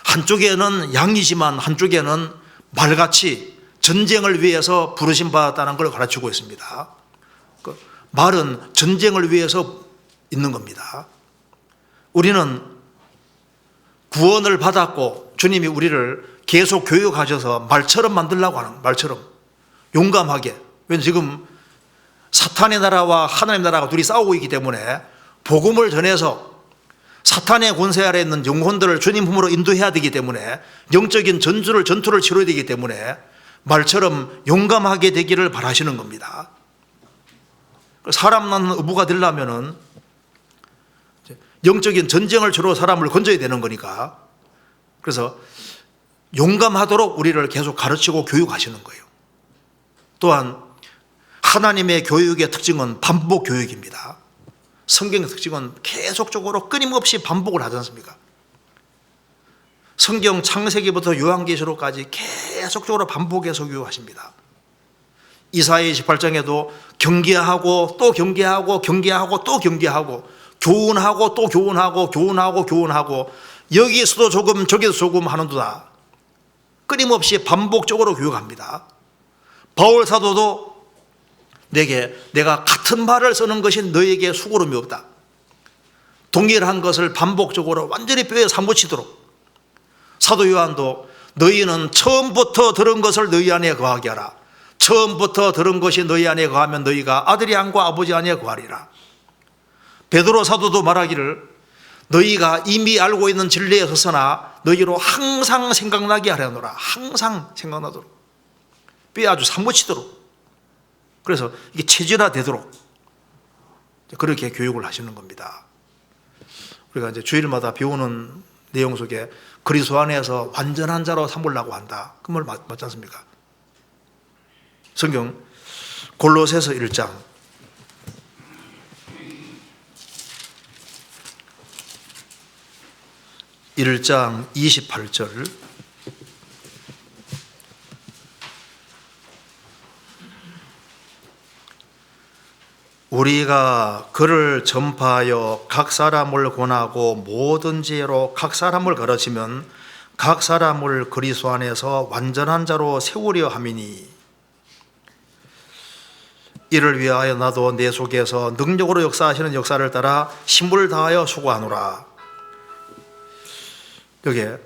한쪽에는 양이지만 한쪽에는 말같이 전쟁을 위해서 부르심 받았다는 걸 가르치고 있습니다. 그 말은 전쟁을 위해서 있는 겁니다. 우리는 구원을 받았고 주님이 우리를 계속 교육하셔서 말처럼 만들려고 하는, 말처럼 용감하게. 왜냐하면 지금 사탄의 나라와 하나님의 나라가 둘이 싸우고 있기 때문에 복음을 전해서 사탄의 권세 아래 있는 영혼들을 주님 품으로 인도해야 되기 때문에, 영적인 전투를 치러야 되기 때문에 말처럼 용감하게 되기를 바라시는 겁니다. 사람 낳는 어부가 되려면은 영적인 전쟁을 치러 사람을 건져야 되는 거니까, 그래서 용감하도록 우리를 계속 가르치고 교육하시는 거예요. 또한 하나님의 교육의 특징은 반복 교육입니다. 성경의 특징은 계속적으로 끊임없이 반복을 하지 않습니까? 성경 창세기부터 요한계시록까지 계속적으로 반복해서 교육하십니다. 이사야 28장에도 경계하고 또 경계하고 경계하고 또 경계하고 교훈하고 또 교훈하고 교훈하고 교훈하고 여기서도 조금 저기서 조금 하는도다. 끊임없이 반복적으로 교육합니다. 바울 사도도 내가 같은 말을 쓰는 것이 너에게 수고름이 없다. 동일한 것을 반복적으로 완전히 뼈에 사무치도록. 사도 요한도 너희는 처음부터 들은 것을 너희 안에 거하게 하라. 처음부터 들은 것이 너희 안에 거하면 너희가 아들이 안과 아버지 안에 거하리라. 베드로 사도도 말하기를 너희가 이미 알고 있는 진리에 서서나 너희로 항상 생각나게 하려노라. 항상 생각나도록. 뼈에 아주 사무치도록. 그래서 이게 체질화되도록 그렇게 교육을 하시는 겁니다. 우리가 이제 주일마다 배우는 내용 속에 그리스도 안에서 완전한 자로 삼으려고 한다. 그 말 맞지 않습니까? 성경 골로새서 1장 28절 우리가 그를 전파하여 각 사람을 권하고 모든 지혜로 각 사람을 가르치면 각 사람을 그리스도 안에서 완전한 자로 세우려 함이니. 이를 위하여 나도 내 속에서 능력으로 역사하시는 역사를 따라 힘을 다하여 수고하노라. 여기에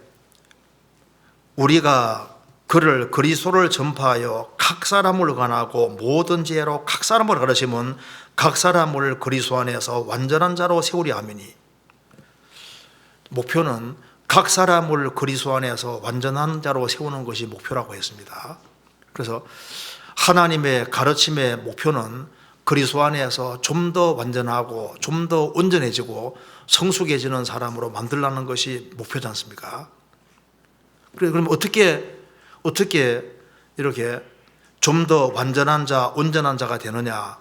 우리가 그리스도를 전파하여 각 사람을 관하고 모든 지혜로 각 사람을 가르치면 각 사람을 그리스도 안에서 완전한 자로 세우려 함이니, 목표는 각 사람을 그리스도 안에서 완전한 자로 세우는 것이 목표라고 했습니다. 그래서 하나님의 가르침의 목표는 그리스도 안에서 좀 더 완전하고 좀 더 온전해지고 성숙해지는 사람으로 만들라는 것이 목표지 않습니까? 그럼 어떻게 이렇게 좀 더 완전한 자, 온전한 자가 되느냐?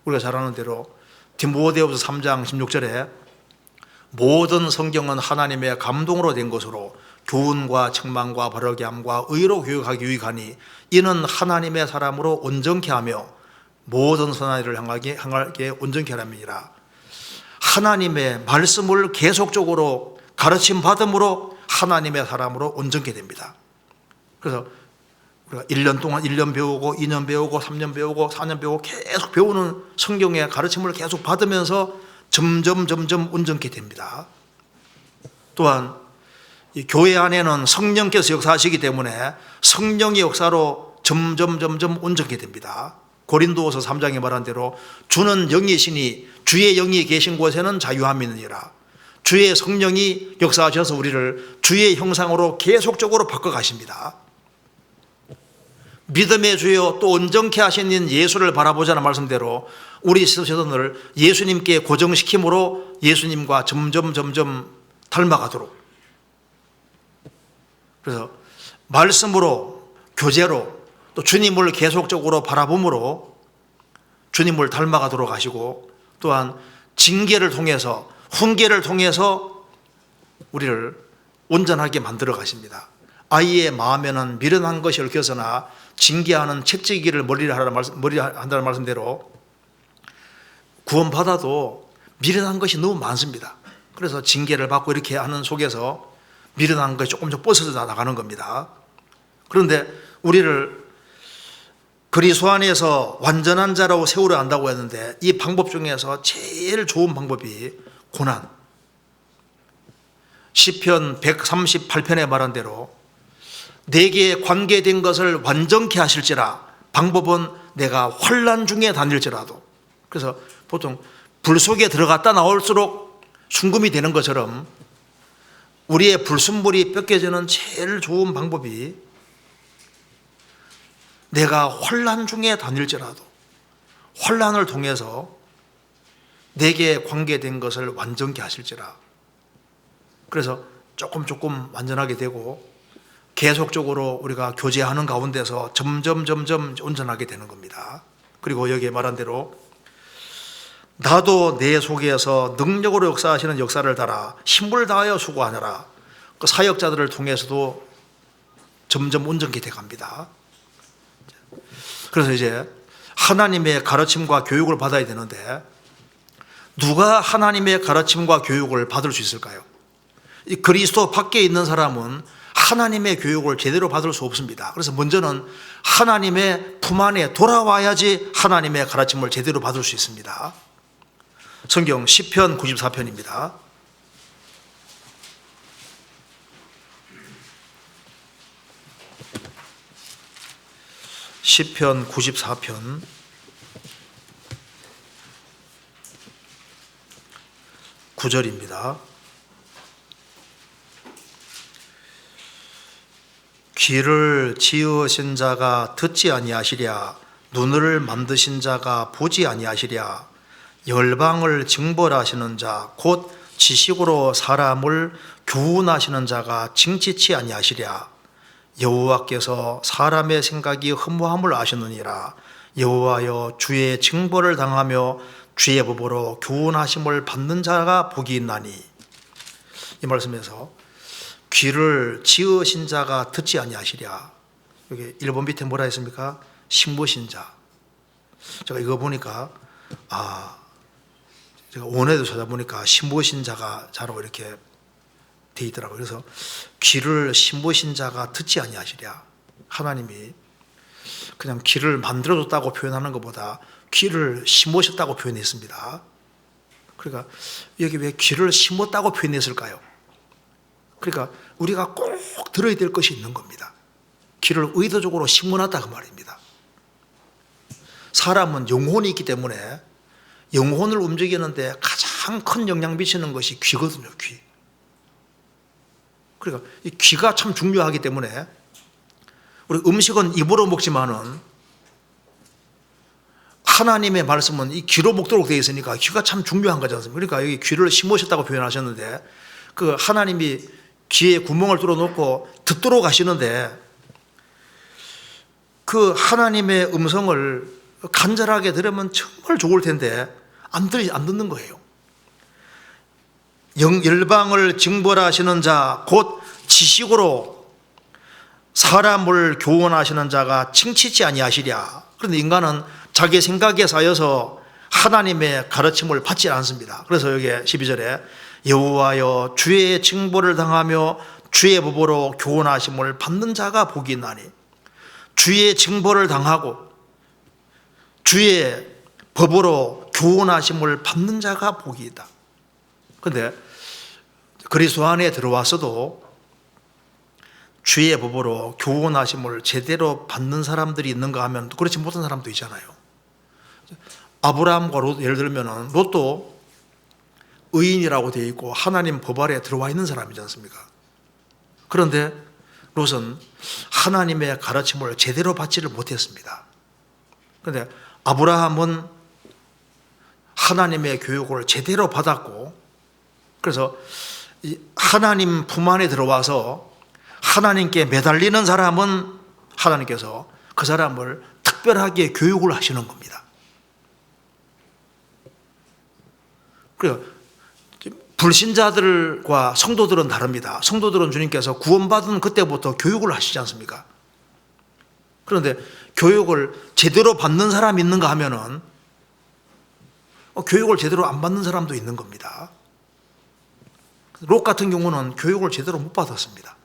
우리가 잘 아는 대로 디모데후서 3장 16절에 모든 성경은 하나님의 감동으로 된 것으로 교훈과 책망과 바르게 함과 의로 교육하기 유익하니 이는 하나님의 사람으로 온전케 하며 모든 선한 일을 행하게 온전케 하람이니라. 하나님의 말씀을 계속적으로 가르침 받음으로 하나님의 사람으로 온전케 됩니다. 그래서 우리가 1년 동안 1년 배우고 2년 배우고 3년 배우고 4년 배우고 계속 배우는 성경의 가르침을 계속 받으면서 점점 온전케 됩니다. 또한 이 교회 안에는 성령께서 역사하시기 때문에 성령의 역사로 점점 온전케 됩니다. 고린도후서 3장에 말한 대로 주는 영이시니 주의 영이 계신 곳에는 자유함이 있느니라. 주의 성령이 역사하셔서 우리를 주의 형상으로 계속적으로 바꿔가십니다. 믿음의 주여 또 온전케 하신 예수를 바라보자는 말씀대로 우리 시선을 예수님께 고정시킴으로 예수님과 점점 닮아가도록, 그래서 말씀으로, 교제로, 또 주님을 계속적으로 바라봄으로 주님을 닮아가도록 하시고, 또한 징계를 통해서, 훈계를 통해서 우리를 온전하게 만들어 가십니다. 아이의 마음에는 미련한 것이 얽혀서나 징계하는 책지기를 머리를 한다는 말씀대로 구원받아도 미련한 것이 너무 많습니다. 그래서 징계를 받고 이렇게 하는 속에서 미련한 것이 조금씩 벗어져 나가는 겁니다. 그런데 우리를 그리스도 안에서 완전한 자라고 세우려 한다고 했는데, 이 방법 중에서 제일 좋은 방법이 고난. 시편 138편에 말한 대로 내게 관계된 것을 완전케 하실지라, 방법은 내가 환난 중에 다닐지라도. 그래서 보통 불 속에 들어갔다 나올수록 순금이 되는 것처럼 우리의 불순물이 뺏겨지는 제일 좋은 방법이 내가 환난 중에 다닐지라도 환난을 통해서 내게 관계된 것을 완전케 하실지라. 그래서 조금 완전하게 되고 계속적으로 우리가 교제하는 가운데서 점점 온전하게 되는 겁니다. 그리고 여기에 말한 대로 나도 내 속에서 능력으로 역사하시는 역사를 따라 힘을 다하여 수고하느라, 그 사역자들을 통해서도 점점 온전케 돼갑니다. 그래서 이제 하나님의 가르침과 교육을 받아야 되는데, 누가 하나님의 가르침과 교육을 받을 수 있을까요? 이 그리스도 밖에 있는 사람은 하나님의 교육을 제대로 받을 수 없습니다. 그래서 먼저는 하나님의 품 안에 돌아와야지 하나님의 가르침을 제대로 받을 수 있습니다. 성경 시편 94편입니다. 시편 94편 9절입니다. 귀를 지으신 자가 듣지 아니하시랴, 눈을 만드신 자가 보지 아니하시랴. 열방을 징벌하시는 자 곧 지식으로 사람을 교훈하시는 자가 징치치 아니하시랴. 여호와께서 사람의 생각이 허무함을 아시느니라. 여호와여 주의 징벌을 당하며 주의 법으로 교훈하심을 받는 자가 복이 있나니. 이 말씀에서 귀를 지으신 자가 듣지 아니하시랴. 여기 1번 밑에 뭐라 했습니까? 심으신 자. 제가 이거 보니까 제가 원에도 찾아보니까 심으신 자가 자로 이렇게 돼 있더라고요. 그래서 귀를 심으신 자가 듣지 아니하시랴. 하나님이 그냥 길을 만들어줬다고 표현하는 것보다 길을 심으셨다고 표현했습니다. 그러니까 여기 왜 길을 심었다고 표현했을까요? 그러니까 우리가 꼭 들어야 될 것이 있는 겁니다. 길을 의도적으로 심어놨다 그 말입니다. 사람은 영혼이 있기 때문에 영혼을 움직이는데 가장 큰 영향 미치는 것이 귀거든요. 귀. 그러니까 이 귀가 참 중요하기 때문에 우리 음식은 입으로 먹지만은 하나님의 말씀은 이 귀로 먹도록 되어 있으니까 귀가 참 중요한 거지 않습니까? 그러니까 여기 귀를 심으셨다고 표현하셨는데 그 하나님이 귀에 구멍을 뚫어놓고 듣도록 하시는데 그 하나님의 음성을 간절하게 들으면 정말 좋을 텐데 안 듣는 거예요. 열방을 징벌하시는 자 곧 지식으로 사람을 교훈하시는 자가 칭치지 아니하시랴. 그런데 인간은 자기 생각에 쌓여서 하나님의 가르침을 받지 않습니다. 그래서 여기 12절에 여호와여 주의 징벌을 당하며 주의 법으로 교훈하심을 받는 자가 복이 있나니, 주의 징벌을 당하고 주의 법으로 교훈하심을 받는 자가 복이 있다. 그런데 그리스도 안에 들어와서도 주의 법으로 교훈하심을 제대로 받는 사람들이 있는가 하면 그렇지 못한 사람도 있잖아요. 아브라함과 롯, 예를 들면 롯도 의인이라고 되어 있고 하나님 법 아래 들어와 있는 사람이지 않습니까? 그런데 롯은 하나님의 가르침을 제대로 받지를 못했습니다. 그런데 아브라함은 하나님의 교육을 제대로 받았고, 그래서 하나님 품 안에 들어와서 하나님께 매달리는 사람은 하나님께서 그 사람을 특별하게 교육을 하시는 겁니다. 그래서 불신자들과 성도들은 다릅니다. 성도들은 주님께서 구원받은 그때부터 교육을 하시지 않습니까? 그런데 교육을 제대로 받는 사람이 있는가 하면은 교육을 제대로 안 받는 사람도 있는 겁니다. 롯 같은 경우는 교육을 제대로 못 받았습니다.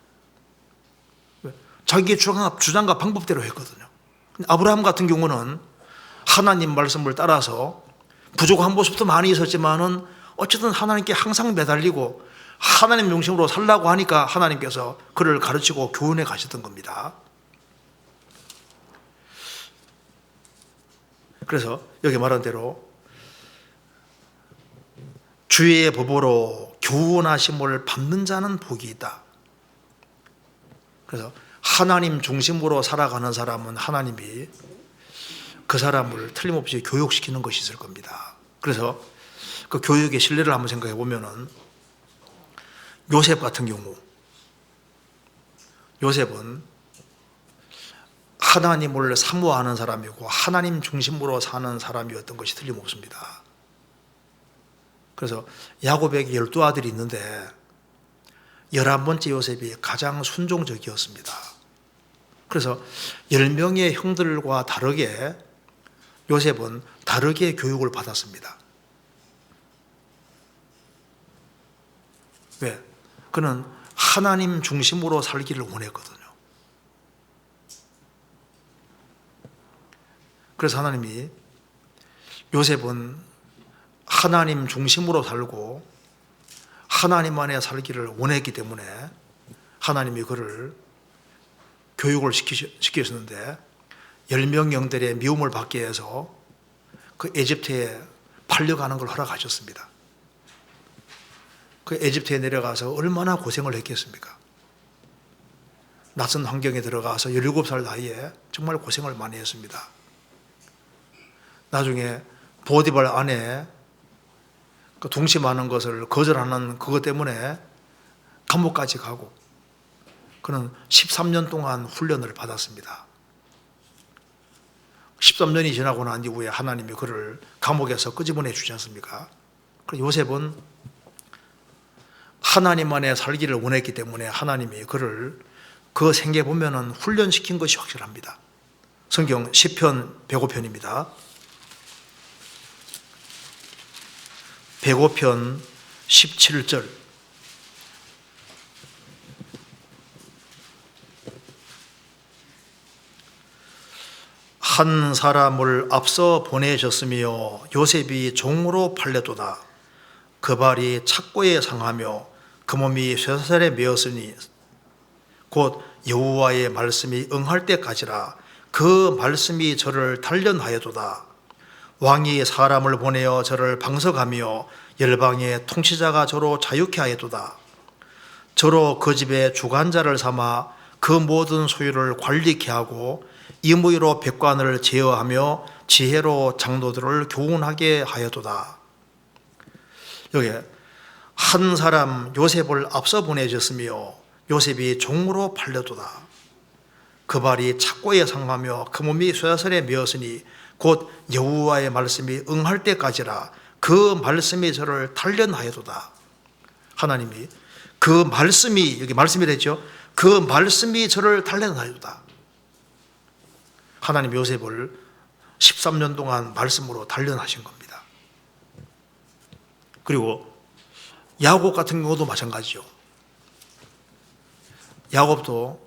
자기의 주장과 방법대로 했거든요. 아브라함 같은 경우는 하나님 말씀을 따라서 부족한 모습도 많이 있었지만은 어쨌든 하나님께 항상 매달리고 하나님 중심으로 살라고 하니까 하나님께서 그를 가르치고 교훈해 가셨던 겁니다. 그래서 여기 말한 대로 주의 법으로 교훈하심을 받는 자는 복이 있다. 그래서 하나님 중심으로 살아가는 사람은 하나님이 그 사람을 틀림없이 교육시키는 것이 있을 겁니다. 그래서 그 교육의 신뢰를 한번 생각해 보면은 요셉 같은 경우, 요셉은 하나님을 사모하는 사람이고 하나님 중심으로 사는 사람이었던 것이 틀림없습니다. 그래서 야곱에게 12아들이 있는데 11번째 요셉이 가장 순종적이었습니다. 그래서 10명의 형들과 다르게 요셉은 다르게 교육을 받았습니다. 왜? 그는 하나님 중심으로 살기를 원했거든요. 그래서 하나님이 요셉은 하나님 중심으로 살고 하나님 안에 살기를 원했기 때문에 하나님이 그를 교육을 시키셨는데 10명 영들의 미움을 받게 해서 그 에집트에 팔려가는 걸 허락하셨습니다. 그 에집트에 내려가서 얼마나 고생을 했겠습니까? 낯선 환경에 들어가서 17살 나이에 정말 고생을 많이 했습니다. 나중에 보디발 아내 그 동심하는 것을 거절하는 그것 때문에 감옥까지 가고 그는 13년 동안 훈련을 받았습니다. 13년이 지나고 난 이후에 하나님이 그를 감옥에서 끄집어내 주지 않습니까? 요셉은 하나님 안에 살기를 원했기 때문에 하나님이 그를 그 생애 보면은 훈련시킨 것이 확실합니다. 성경 시편 105편입니다. 105편 17절. 한 사람을 앞서 보내셨으며 요셉이 종으로 팔렸도다. 그 발이 착고에 상하며 그 몸이 쇠사슬에 매었으니 곧 여호와의 말씀이 응할 때까지라. 그 말씀이 저를 단련하여도다. 왕이 사람을 보내어 저를 방석하며 열방의 통치자가 저로 자유케 하여도다. 저로 그 집의 주관자를 삼아 그 모든 소유를 관리케 하고 임의로 백관을 제어하며 지혜로 장로들을 교훈하게 하여도다. 여기 한 사람 요셉을 앞서 보내셨으며 요셉이 종으로 팔려도다. 그 발이 착고에 상하며 그 몸이 쇠사슬에 매었으니 곧 여호와의 말씀이 응할 때까지라. 그 말씀이 저를 단련하여도다. 하나님이 그 말씀이, 여기 말씀이 됐죠. 그 말씀이 저를 단련하여도다. 하나님 요셉을 13년 동안 말씀으로 단련하신 겁니다. 그리고 야곱 같은 경우도 마찬가지죠. 야곱도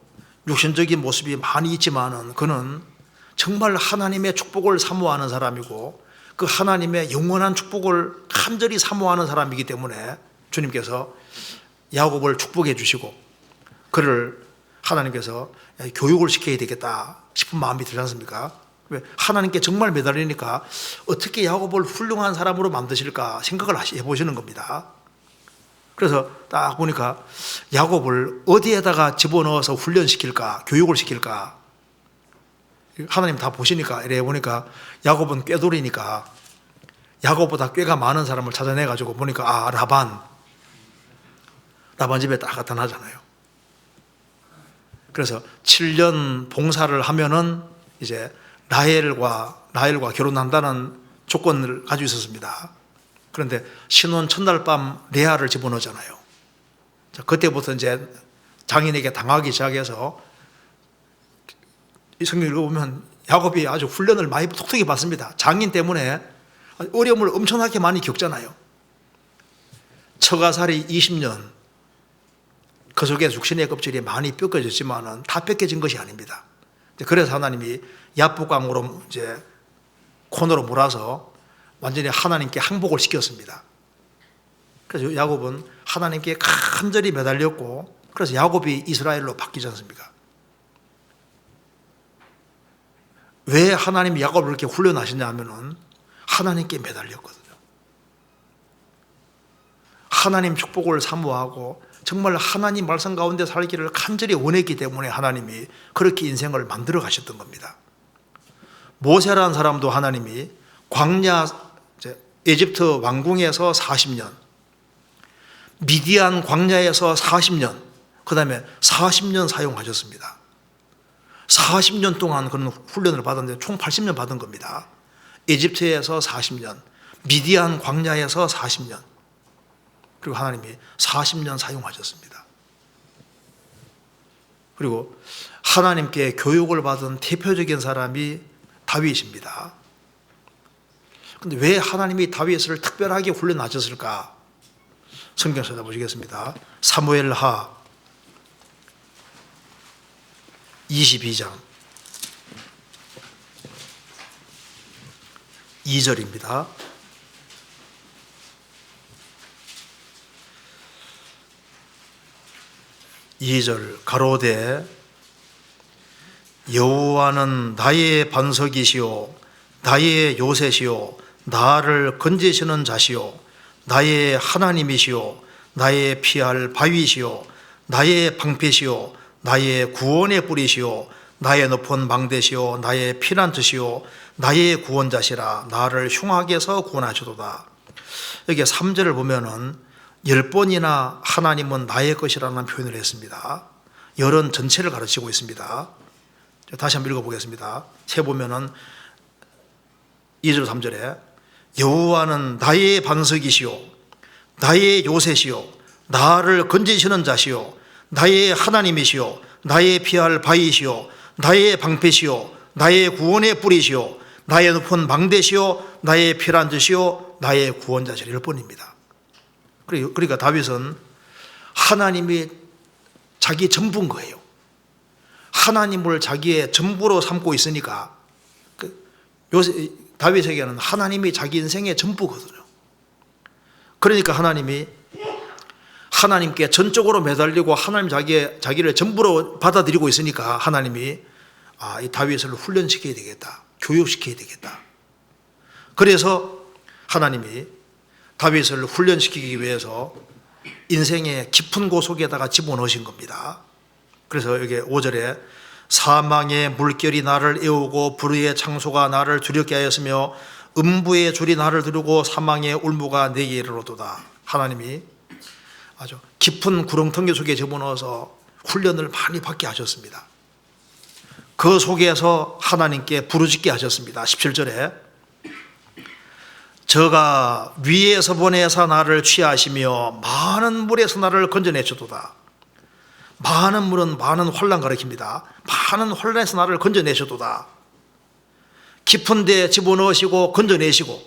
육신적인 모습이 많이 있지만은 그는 정말 하나님의 축복을 사모하는 사람이고 그 하나님의 영원한 축복을 간절히 사모하는 사람이기 때문에 주님께서 야곱을 축복해 주시고 그를 하나님께서 교육을 시켜야 되겠다 싶은 마음이 들지 않습니까? 왜? 하나님께 정말 매달리니까 어떻게 야곱을 훌륭한 사람으로 만드실까 생각을 해보시는 겁니다. 그래서 딱 보니까 야곱을 어디에다가 집어넣어서 훈련시킬까, 교육을 시킬까, 하나님 다 보시니까 이래 보니까 야곱은 꾀돌이니까 야곱보다 꾀가 많은 사람을 찾아내가지고 보니까 라반 집에 딱 갖다 놔잖아요. 그래서 7년 봉사를 하면은 이제 라헬과 결혼한다는 조건을 가지고 있었습니다. 그런데 신혼 첫날 밤 레아를 집어넣잖아요. 그때부터 이제 장인에게 당하기 시작해서 이 성경을 읽어보면 야곱이 아주 훈련을 많이 톡톡히 받습니다. 장인 때문에 어려움을 엄청나게 많이 겪잖아요. 처가살이 20년, 그 속에 육신의 껍질이 많이 벗겨졌지만은 다 벗겨진 것이 아닙니다. 그래서 하나님이 야복강으로 이제 코너로 몰아서 완전히 하나님께 항복을 시켰습니다. 그래서 야곱은 하나님께 간절히 매달렸고, 그래서 야곱이 이스라엘로 바뀌지 않습니까? 왜 하나님이 야곱을 이렇게 훈련하시냐 하면은 하나님께 매달렸거든요. 하나님 축복을 사모하고 정말 하나님 말씀 가운데 살기를 간절히 원했기 때문에 하나님이 그렇게 인생을 만들어 가셨던 겁니다. 모세라는 사람도 하나님이 광야, 에집트 왕궁에서 40년, 미디안 광야에서 40년, 그 다음에 40년 사용하셨습니다. 40년 동안 그런 훈련을 받았는데 총 80년 받은 겁니다. 에집트에서 40년, 미디안 광야에서 40년, 그리고 하나님이 40년 사용하셨습니다. 그리고 하나님께 교육을 받은 대표적인 사람이 다윗입니다. 그런데 왜 하나님이 다윗을 특별하게 훈련하셨을까? 성경 찾아보시겠습니다. 사무엘하 22장 2절입니다. 가로되 여호와는 나의 반석이시요 나의 요새시요 나를 건지시는 자시요 나의 하나님이시요 나의 피할 바위시요 나의 방패시요 나의 구원의 뿌리시요 나의 높은 망대시요 나의 피난처시요 나의 구원자시라. 나를 흉악에서 구원하시도다. 여기 3절을 보면은 10번이나 하나님은 나의 것이라는 표현을 했습니다. 열은 전체를 가르치고 있습니다. 다시 한번 읽어보겠습니다. 세보면은 2절 3절에 여호와는 나의 반석이시요 나의 요새시요 나를 건지시는 자시요 나의 하나님이시요 나의 피할 바위시요 나의 방패시요 나의 구원의 뿌리시요 나의 높은 망대시요 나의 피난처시요 나의 구원자시라. 10번입니다. 그러니까 다윗은 하나님이 자기 전부인 거예요. 하나님을 자기의 전부로 삼고 있으니까 요새 다윗에게는 하나님이 자기 인생의 전부거든요. 그러니까 하나님이 하나님께 전적으로 매달리고 하나님 자기를 전부로 받아들이고 있으니까 하나님이 이 다윗을 훈련시켜야 되겠다, 교육시켜야 되겠다. 그래서 하나님이 다윗을 훈련시키기 위해서 인생의 깊은 곳 속에다가 집어넣으신 겁니다. 그래서 여기 5절에 사망의 물결이 나를 애우고 불의의 창소가 나를 두렵게 하였으며 음부의 줄이 나를 두르고 사망의 울무가 내게 이르러도다. 하나님이 아주 깊은 구렁텅이 속에 집어넣어서 훈련을 많이 받게 하셨습니다. 그 속에서 하나님께 부르짖게 하셨습니다. 17절에 저가 위에서 보내사 나를 취하시며 많은 물에서 나를 건져내셔도다. 많은 물은 많은 환난 가리킵니다. 많은 환난에서 나를 건져내셔도다. 깊은 데 집어넣으시고 건져내시고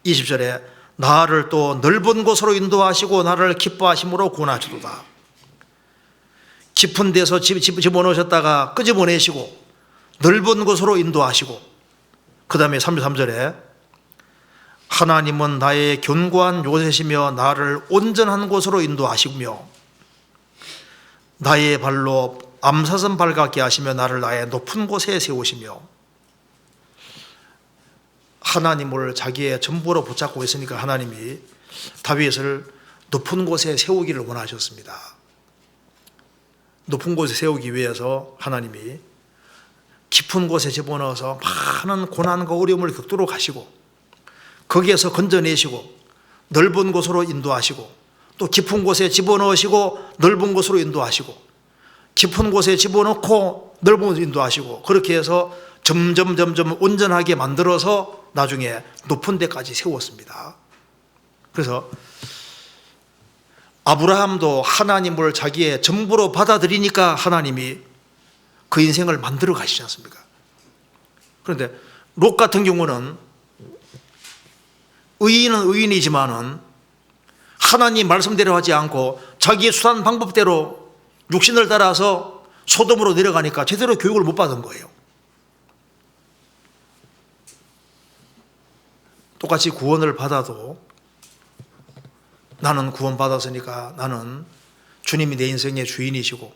20절에 나를 또 넓은 곳으로 인도하시고 나를 기뻐하심으로 구원하셔도다. 깊은 데서 집어넣으셨다가 끄집어내시고 넓은 곳으로 인도하시고 그 다음에 33절에 하나님은 나의 견고한 요새시며 나를 온전한 곳으로 인도하시며 나의 발로 암사선 발갛게 하시며 나를 나의 높은 곳에 세우시며 하나님을 자기의 전부로 붙잡고 있으니까 하나님이 다윗을 높은 곳에 세우기를 원하셨습니다. 높은 곳에 세우기 위해서 하나님이 깊은 곳에 집어넣어서 많은 고난과 어려움을 겪도록 하시고 거기에서 건져내시고 넓은 곳으로 인도하시고 또 깊은 곳에 집어넣으시고 넓은 곳으로 인도하시고 깊은 곳에 집어넣고 넓은 곳으로 인도하시고 그렇게 해서 점점 온전하게 만들어서 나중에 높은 데까지 세웠습니다. 그래서 아브라함도 하나님을 자기의 전부로 받아들이니까 하나님이 그 인생을 만들어 가시지 않습니까? 그런데 롯 같은 경우는 의인은 의인이지만은 하나님 말씀대로 하지 않고 자기의 수단 방법대로 육신을 따라서 소돔으로 내려가니까 제대로 교육을 못 받은 거예요. 똑같이 구원을 받아도 나는 구원받았으니까 나는 주님이 내 인생의 주인이시고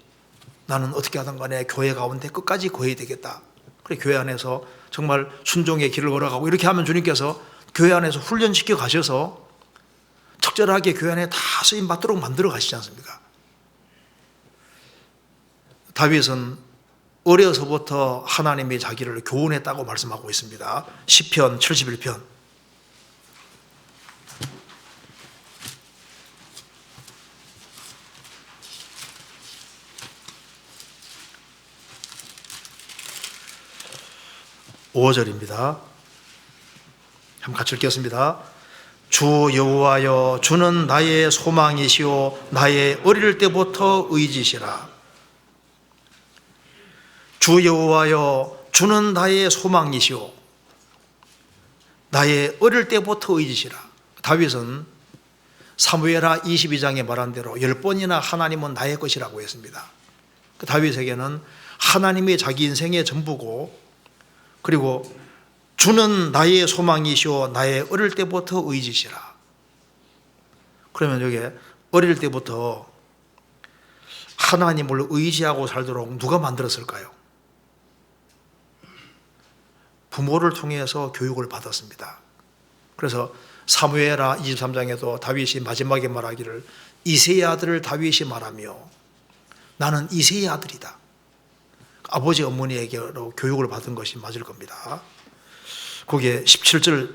나는 어떻게 하든 간에 교회 가운데 끝까지 거해야 되겠다. 그래 교회 안에서 정말 순종의 길을 걸어가고 이렇게 하면 주님께서 교회 안에서 훈련시켜 가셔서 적절하게 교회 안에 다 쓰임 받도록 만들어 가시지 않습니까? 다윗은 어려서부터 하나님이 자기를 교훈했다고 말씀하고 있습니다. 시편 71편 5절입니다. 한번 같이 읽겠습니다. 주 여호와여 주는 나의 소망이시오 나의 어릴 때부터 의지시라. 주 여호와여 주는 나의 소망이시오 나의 어릴 때부터 의지시라. 다윗은 사무엘하 22장에 말한 대로 10번이나 하나님은 나의 것이라고 했습니다. 다윗에게는 하나님이 자기 인생의 전부고 그리고 주는 나의 소망이시오 나의 어릴 때부터 의지시라. 그러면 여기 어릴 때부터 하나님을 의지하고 살도록 누가 만들었을까요? 부모를 통해서 교육을 받았습니다. 그래서 사무엘하 23장에도 다윗이 마지막에 말하기를 이새의 아들을 다윗이 말하며 나는 이새의 아들이다. 아버지 어머니에게로 교육을 받은 것이 맞을 겁니다. 거기에 17절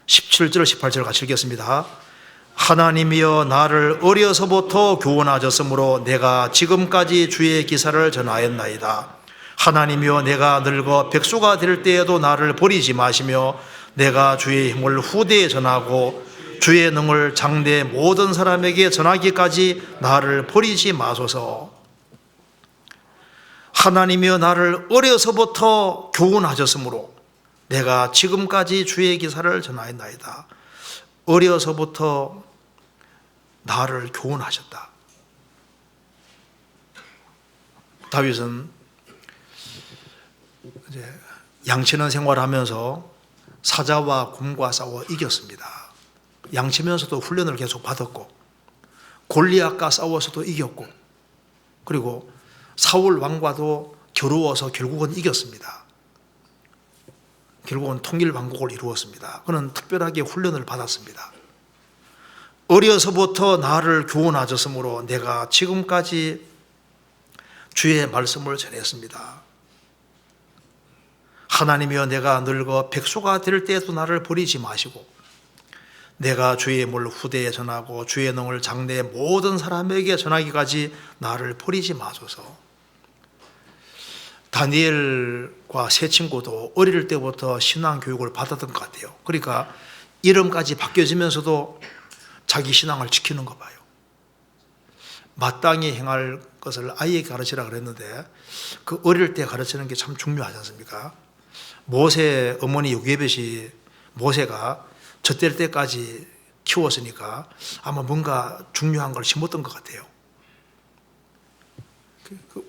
18절 같이 읽겠습니다. 하나님이여 나를 어려서부터 교훈하셨으므로 내가 지금까지 주의 기사를 전하였나이다. 하나님이여 내가 늙어 백수가 될 때에도 나를 버리지 마시며 내가 주의 힘을 후대에 전하고 주의 능을 장대 모든 사람에게 전하기까지 나를 버리지 마소서. 하나님이여 나를 어려서부터 교훈하셨으므로 내가 지금까지 주의 기사를 전하였나이다. 어려서부터 나를 교훈하셨다. 다윗은 이제 양치는 생활하면서 사자와 곰과 싸워 이겼습니다. 양치면서도 훈련을 계속 받았고 골리앗과 싸워서도 이겼고 그리고 사울 왕과도 겨루어서 결국은 이겼습니다. 결국은 통일 왕국을 이루었습니다. 그는 특별하게 훈련을 받았습니다. 어려서부터 나를 교훈하셨으므로 내가 지금까지 주의 말씀을 전했습니다. 하나님이여 내가 늙어 백수가 될 때에도 나를 버리지 마시고 내가 주의 물 후대에 전하고 주의 능을 장래의 모든 사람에게 전하기까지 나를 버리지 마소서. 다니엘과 세 친구도 어릴 때부터 신앙 교육을 받았던 것 같아요. 그러니까 이름까지 바뀌어지면서도 자기 신앙을 지키는 거 봐요. 마땅히 행할 것을 아이에게 가르치라 그랬는데 그 어릴 때 가르치는 게 참 중요하지 않습니까? 모세 어머니 요게벳이 모세가 젖될 때까지 키웠으니까 아마 뭔가 중요한 걸 심었던 것 같아요.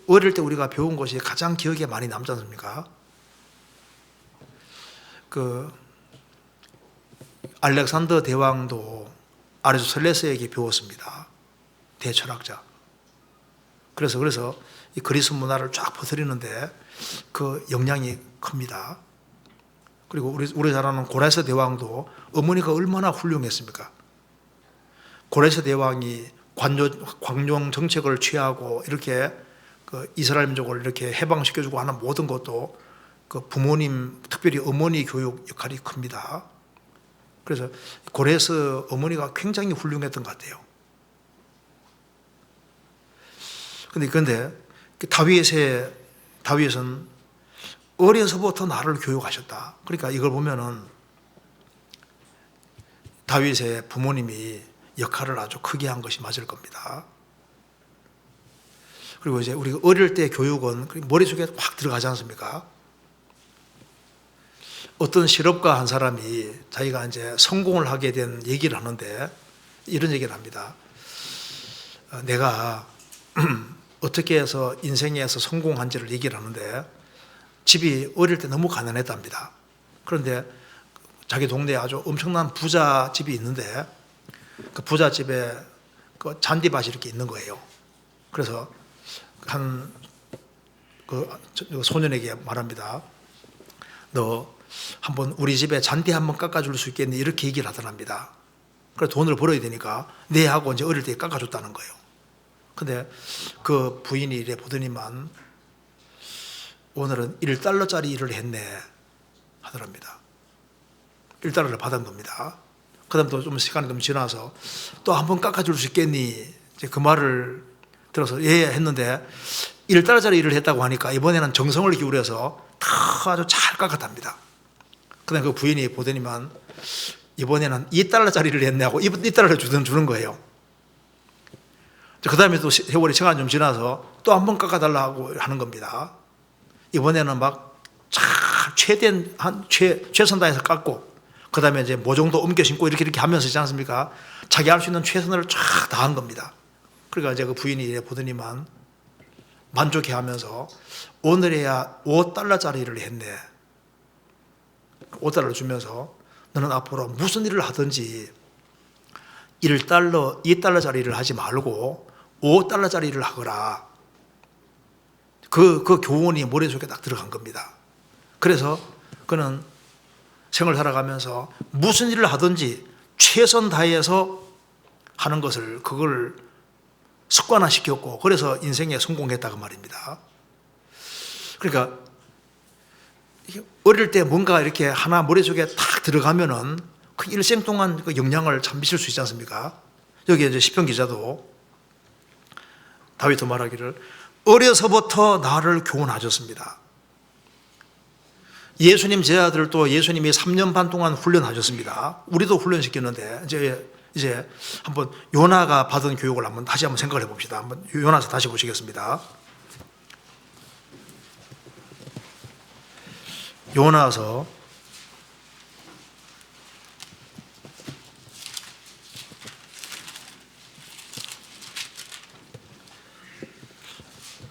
어릴 때 우리가 배운 것이 가장 기억에 많이 남지 않습니까? 알렉산더 대왕도 아리스토텔레스에게 배웠습니다. 대철학자. 그래서 이 그리스 문화를 쫙 퍼뜨리는데 그 영향이 큽니다. 그리고 우리 잘 아는 고레스 대왕도 어머니가 얼마나 훌륭했습니까? 고레스 대왕이 광용 정책을 취하고 이렇게 그 이스라엘 민족을 이렇게 해방시켜주고 하는 모든 것도 그 부모님, 특별히 어머니 교육 역할이 큽니다. 그래서 고레스 어머니가 굉장히 훌륭했던 것 같아요. 그런데 다윗은 어려서부터 나를 교육하셨다. 그러니까 이걸 보면은 다윗의 부모님이 역할을 아주 크게 한 것이 맞을 겁니다. 그리고 이제 우리가 어릴 때 교육은 머릿속에 확 들어가지 않습니까? 어떤 실업가 한 사람이 자기가 이제 성공을 하게 된 얘기를 하는데 이런 얘기를 합니다. 내가 어떻게 해서 인생에서 성공한지를 얘기를 하는데 집이 어릴 때 너무 가난했답니다. 그런데 자기 동네에 아주 엄청난 부자 집이 있는데 그 부자 집에 그 잔디밭이 이렇게 있는 거예요. 그래서 그 소년에게 말합니다. 너 한번 우리 집에 잔디 한번 깎아줄 수 있겠니? 이렇게 얘기를 하더랍니다. 그래서 돈을 벌어야 되니까 네 하고 이제 어릴 때 깎아줬다는 거예요. 근데 그 부인이 이래 보더니만 오늘은 $1짜리 일을 했네 하더랍니다. $1를 받은 겁니다. 그 다음 또 좀 시간이 좀 지나서 또 한번 깎아줄 수 있겠니? 이제 그 말을 들어서 예 했는데 $1짜리 일을 했다고 하니까 이번에는 정성을 기울여서 다 아주 잘 깎았답니다. 그 다음에 그 부인이 보더니만 이번에는 $2짜리 일을 했네 하고 $2를 주는 거예요. 그 다음에 또 세월이 시간이 좀 지나서 또 한번 깎아달라고 하는 겁니다. 이번에는 막 최선 다해서 깎고 그 다음에 이제 모종도 옮겨 심고 이렇게 하면서 있지 않습니까? 자기 할 수 있는 최선을 쫙 다한 겁니다. 그러니까 이제 그 부인이 보더니만 만족해 하면서 오늘에야 $5짜리 일을 했네. $5를 주면서 너는 앞으로 무슨 일을 하든지 $2짜리 일을 하지 말고 $5짜리 일을 하거라. 그 교훈이 머릿속에 딱 들어간 겁니다. 그래서 그는 생을 살아가면서 무슨 일을 하든지 최선 다해서 하는 것을 그걸 습관화시켰고 그래서 인생에 성공했다고 말입니다. 그러니까 어릴 때 뭔가 이렇게 하나 머릿속에 탁 들어가면은 그 일생 동안 그 영향을 참 미칠 수 있지 않습니까? 여기 이제 시편 기자도 다윗도 말하기를 어려서부터 나를 교훈하셨습니다. 예수님 제자들도 예수님이 3년 반 동안 훈련하셨습니다. 우리도 훈련시켰는데 이제 한번 요나가 받은 교육을 다시 한번 생각을 해봅시다. 한번 요나서 다시 보시겠습니다. 요나서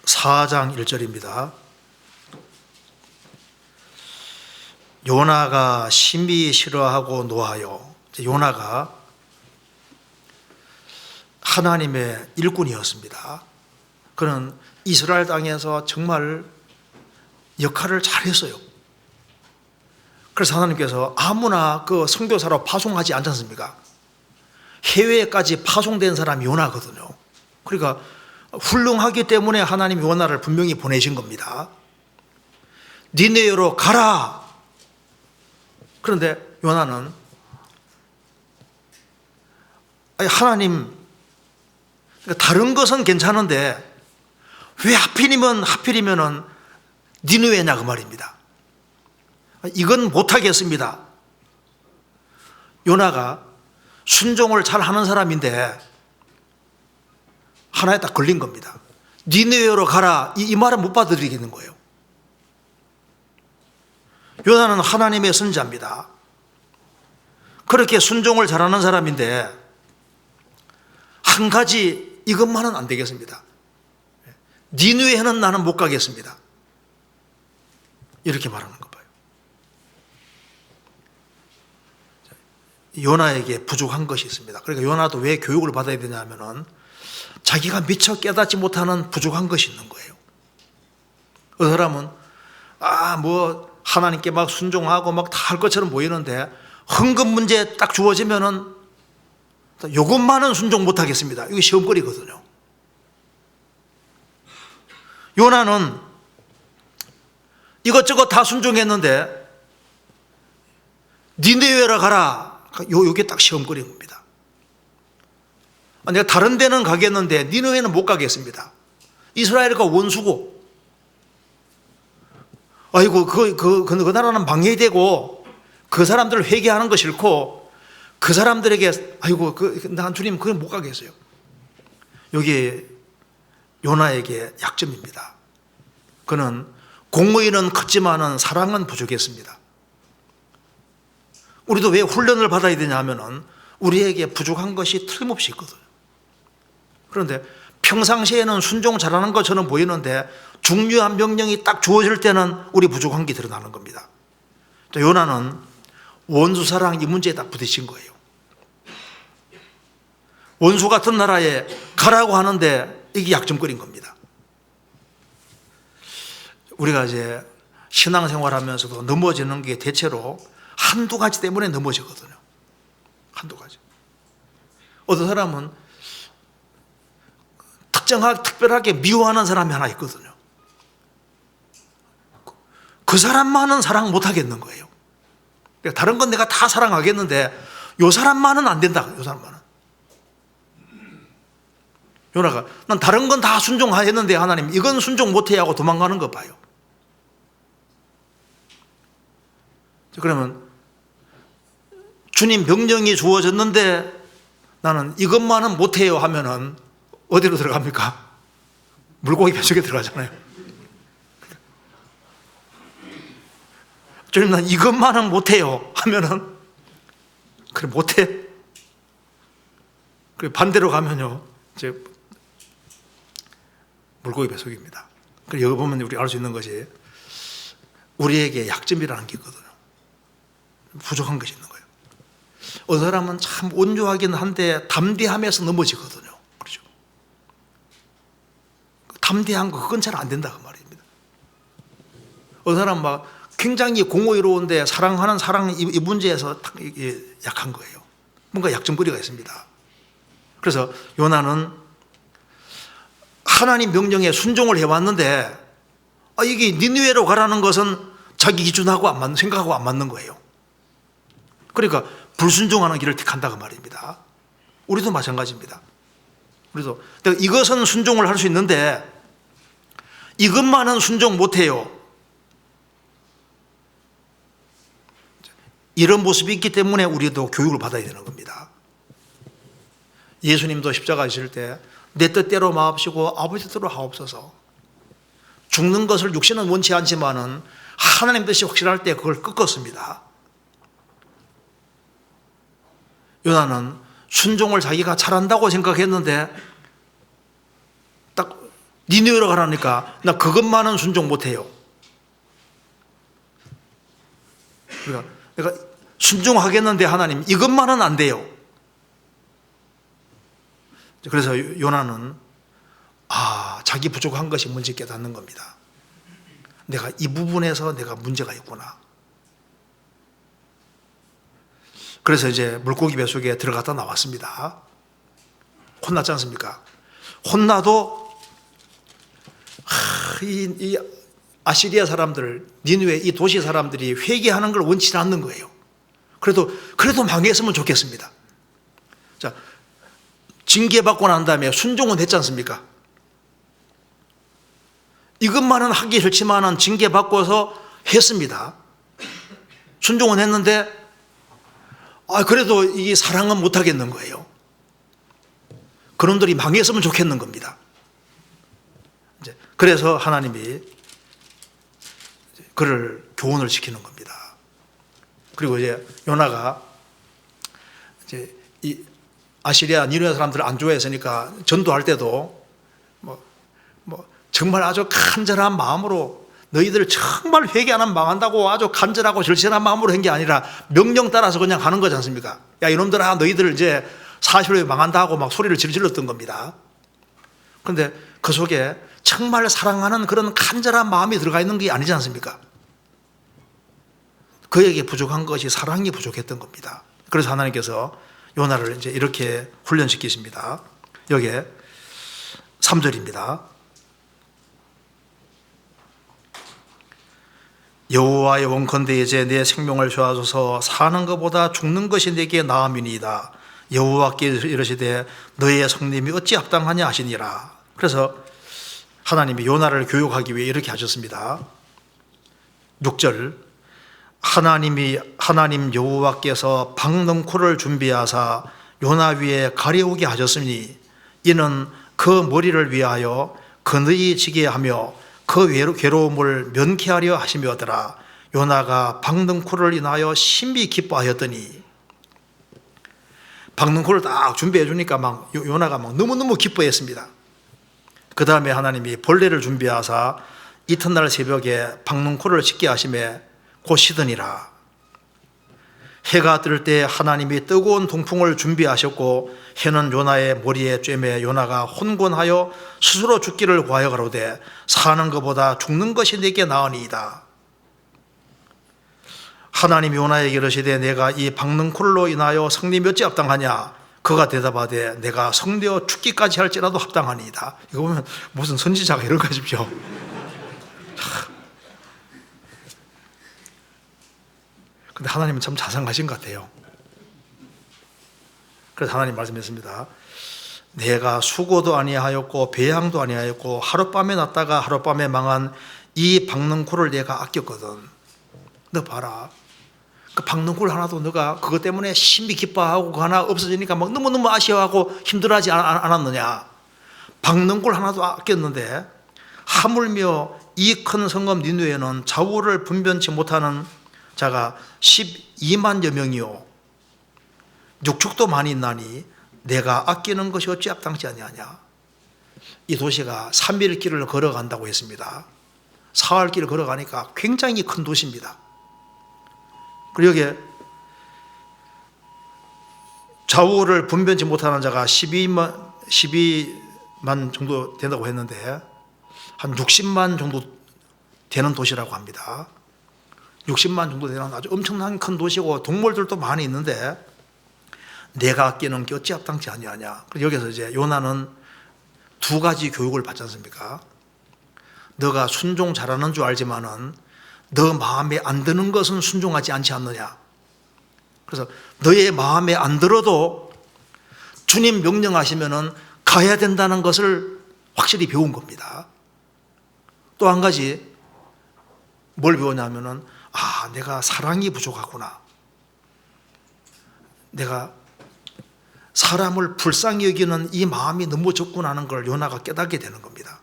4장 1절입니다. 요나가 심히 싫어하고 노하여. 요나가 하나님의 일꾼이었습니다. 그는 이스라엘 땅에서 정말 역할을 잘했어요. 그래서 하나님께서 아무나 그 선교사로 파송하지 않지 않습니까? 해외까지 파송된 사람이 요나거든요. 그러니까 훌륭하기 때문에 하나님이 요나를 분명히 보내신 겁니다. 니네로 가라. 그런데 요나는 하나님, 다른 것은 괜찮은데 왜 하필이면 니느웨냐 그 말입니다. 이건 못하겠습니다. 요나가 순종을 잘 하는 사람인데 하나에 딱 걸린 겁니다. 니느웨로 가라. 이 말은 못 받아들이겠는 거예요. 요나는 하나님의 선지자입니다. 그렇게 순종을 잘하는 사람인데 한 가지 이것만은 안 되겠습니다. 니느웨는 나는 못 가겠습니다. 이렇게 말하는 거 봐요. 요나에게 부족한 것이 있습니다. 그러니까 요나도 왜 교육을 받아야 되냐면은 자기가 미처 깨닫지 못하는 부족한 것이 있는 거예요. 그 사람은 하나님께 막 순종하고 막 다 할 것처럼 보이는데 헌금 문제 딱 주어지면은 요것만은 순종 못 하겠습니다. 이게 시험거리거든요. 요나는 이것저것 다 순종했는데 니느웨로 가라. 요게 딱 시험거리인 겁니다. 내가 다른 데는 가겠는데 니느웨는 못 가겠습니다. 이스라엘과 원수고, 아이고 그 나라는 방해되고 그 사람들을 회개하는 거 싫고 그 사람들에게 아이고 난 주님 그건 못 가겠어요. 여기 요나에게 약점입니다. 그는 공의는 컸지만은 사랑은 부족했습니다. 우리도 왜 훈련을 받아야 되냐 하면은 우리에게 부족한 것이 틀림없이 있거든요. 그런데 평상시에는 순종 잘하는 것처럼 보이는데 중요한 명령이 딱 주어질 때는 우리 부족한 게 드러나는 겁니다. 요나는 원수 사랑 이 문제에 딱 부딪힌 거예요. 원수 같은 나라에 가라고 하는데 이게 약점거리인 겁니다. 우리가 이제 신앙생활 하면서도 넘어지는 게 대체로 한두 가지 때문에 넘어지거든요. 한두 가지. 어떤 사람은 특별하게 미워하는 사람이 하나 있거든요. 그 사람만은 사랑 못 하겠는 거예요. 다른 건 내가 다 사랑하겠는데 요 사람만은 안 된다. 요 사람만은. 요나가 난 다른 건 다 순종하였는데 하나님 이건 순종 못해 하고 도망가는 거 봐요. 그러면 주님 명령이 주어졌는데 나는 이것만은 못해요 하면은 어디로 들어갑니까? 물고기 뱃속에 들어가잖아요. 주님 난 이것만은 못해요 하면은 그래 못해. 그래 반대로 가면요 이제 물고기 뱃속입니다. 그래서 여기 보면 우리 알 수 있는 것이 우리에게 약점이라는 게 있거든요. 부족한 것이 있는 거예요. 어떤 사람은 참 온유하긴 한데 담대함에서 넘어지거든요. 그렇죠? 담대한 거 그건 잘 안 된다 그 말입니다. 어떤 사람은 막 굉장히 공허이로운데 사랑하는 사랑 이 문제에서 약한 거예요. 뭔가 약점거리가 있습니다. 그래서 요나는 하나님 명령에 순종을 해왔는데 이게 니느웨로 가라는 것은 자기 기준하고 안 맞는, 생각하고 안 맞는 거예요. 그러니까 불순종하는 길을 택한다 그 말입니다. 우리도 마찬가지입니다. 그래서 이것은 순종을 할 수 있는데 이것만은 순종 못해요. 이런 모습이 있기 때문에 우리도 교육을 받아야 되는 겁니다. 예수님도 십자가 지실 때 내 뜻대로 마옵시고 아버지 뜻대로 하옵소서. 죽는 것을 육신은 원치 않지만은 하나님 뜻이 확실할 때 그걸 꺾었습니다. 요나는 순종을 자기가 잘한다고 생각했는데 딱 니느웨로 가라니까 나 그것만은 순종 못해요. 내가 순종하겠는데 하나님 이것만은 안 돼요. 그래서 요나는 자기 부족한 것이 뭔지 깨닫는 겁니다. 내가 이 부분에서 내가 문제가 있구나. 그래서 이제 물고기 뱃속에 들어갔다 나왔습니다. 혼났지 않습니까? 혼나도 이 아시리아 사람들, 니느웨 이 도시 사람들이 회개하는 걸 원치 않는 거예요. 그래도 망했으면 좋겠습니다. 자, 징계받고 난 다음에 순종은 했지 않습니까? 이것만은 하기 싫지만은 징계받고서 했습니다. 순종은 했는데 그래도 이 사랑은 못 하겠는 거예요. 그놈들이 망했으면 좋겠는 겁니다. 그래서 하나님이 그를 교훈을 시키는 겁니다. 그리고 이제 요나가 이제 이 아시리아 니느웨 사람들을 안 좋아했으니까 전도할 때도 정말 아주 간절한 마음으로 너희들 정말 회개 안 하면 망한다고 아주 간절하고 절실한 마음으로 한 게 아니라 명령 따라서 그냥 하는 거지 않습니까? 야 이놈들아 너희들 이제 40일에 망한다 하고 막 소리를 질렀던 겁니다. 그런데 그 속에 정말 사랑하는 그런 간절한 마음이 들어가 있는 게 아니지 않습니까? 그에게 부족한 것이 사랑이 부족했던 겁니다. 그래서 하나님께서 요나를 이제 이렇게 훈련시키십니다. 여기에 3절입니다. 여호와의 원컨대 이제 내 생명을 주하소서 사는 것보다 죽는 것이 내게 나음이니이다. 여호와께 이르시되 너의 성님이 어찌 합당하냐 하시니라. 그래서 하나님이 요나를 교육하기 위해 이렇게 하셨습니다. 6절 하나님 여호와께서 박넝쿨을 준비하사 요나 위에 가려우게 하셨으니 이는 그 머리를 위하여 그늘이 지게 하며 그 괴로움을 면케하려 하시며더라. 요나가 박넝쿨을 인하여 심히 기뻐하였더니 박넝쿨을 딱 준비해 주니까 막 요나가 막 너무너무 기뻐했습니다. 그 다음에 하나님이 벌레를 준비하사 이튿날 새벽에 박넝쿨을 씻게 하시매 곧 시드니라. 해가 뜰 때 하나님이 뜨거운 동풍을 준비하셨고 해는 요나의 머리에 쬐매 요나가 혼곤하여 스스로 죽기를 구하여 가로되 사는 것보다 죽는 것이 내게 나으니이다. 하나님이 요나에게 이르시되 내가 이 박넝쿨로 인하여 성님이 어찌 합당하냐? 그가 대답하되 내가 성되어 죽기까지 할지라도 합당하니이다. 이거 보면 무슨 선지자가 이런 거 하십시오. 근데 하나님은 참 자상하신 것 같아요. 그래서 하나님 말씀했습니다. 내가 수고도 아니하였고 배양도 아니하였고 하룻밤에 났다가 하룻밤에 망한 이 박넝쿨을 내가 아꼈거든. 너 봐라. 그 박넝쿨 하나도 너가 그것 때문에 심히 기뻐하고 그 하나 없어지니까 막 너무너무 아쉬워하고 힘들어하지 않았느냐. 박넝쿨 하나도 아꼈는데 하물며 이 큰 성읍 니느웨는 좌우를 분변치 못하는 자가 12만여 명이요 육축도 많이 있나니 내가 아끼는 것이 어찌 합당치 아니하냐. 이 도시가 3일 길을 걸어간다고 했습니다. 사흘 길을 걸어가니까 굉장히 큰 도시입니다. 그리고 여기에 좌우를 분변치 못하는 자가 12만 정도 된다고 했는데 한 60만 정도 되는 도시라고 합니다. 60만 정도 되는 아주 엄청난 큰 도시고 동물들도 많이 있는데 내가 아끼는 게 어찌 합당치 아니하냐. 여기서 이제 요나는 두 가지 교육을 받지 않습니까? 너가 순종 잘하는 줄 알지만은 너 마음에 안 드는 것은 순종하지 않지 않느냐. 그래서 너의 마음에 안 들어도 주님 명령하시면은 가야 된다는 것을 확실히 배운 겁니다. 또 한 가지 뭘 배우냐면은 내가 사랑이 부족하구나. 내가 사람을 불쌍히 여기는 이 마음이 너무 적구나 하는 걸 요나가 깨닫게 되는 겁니다.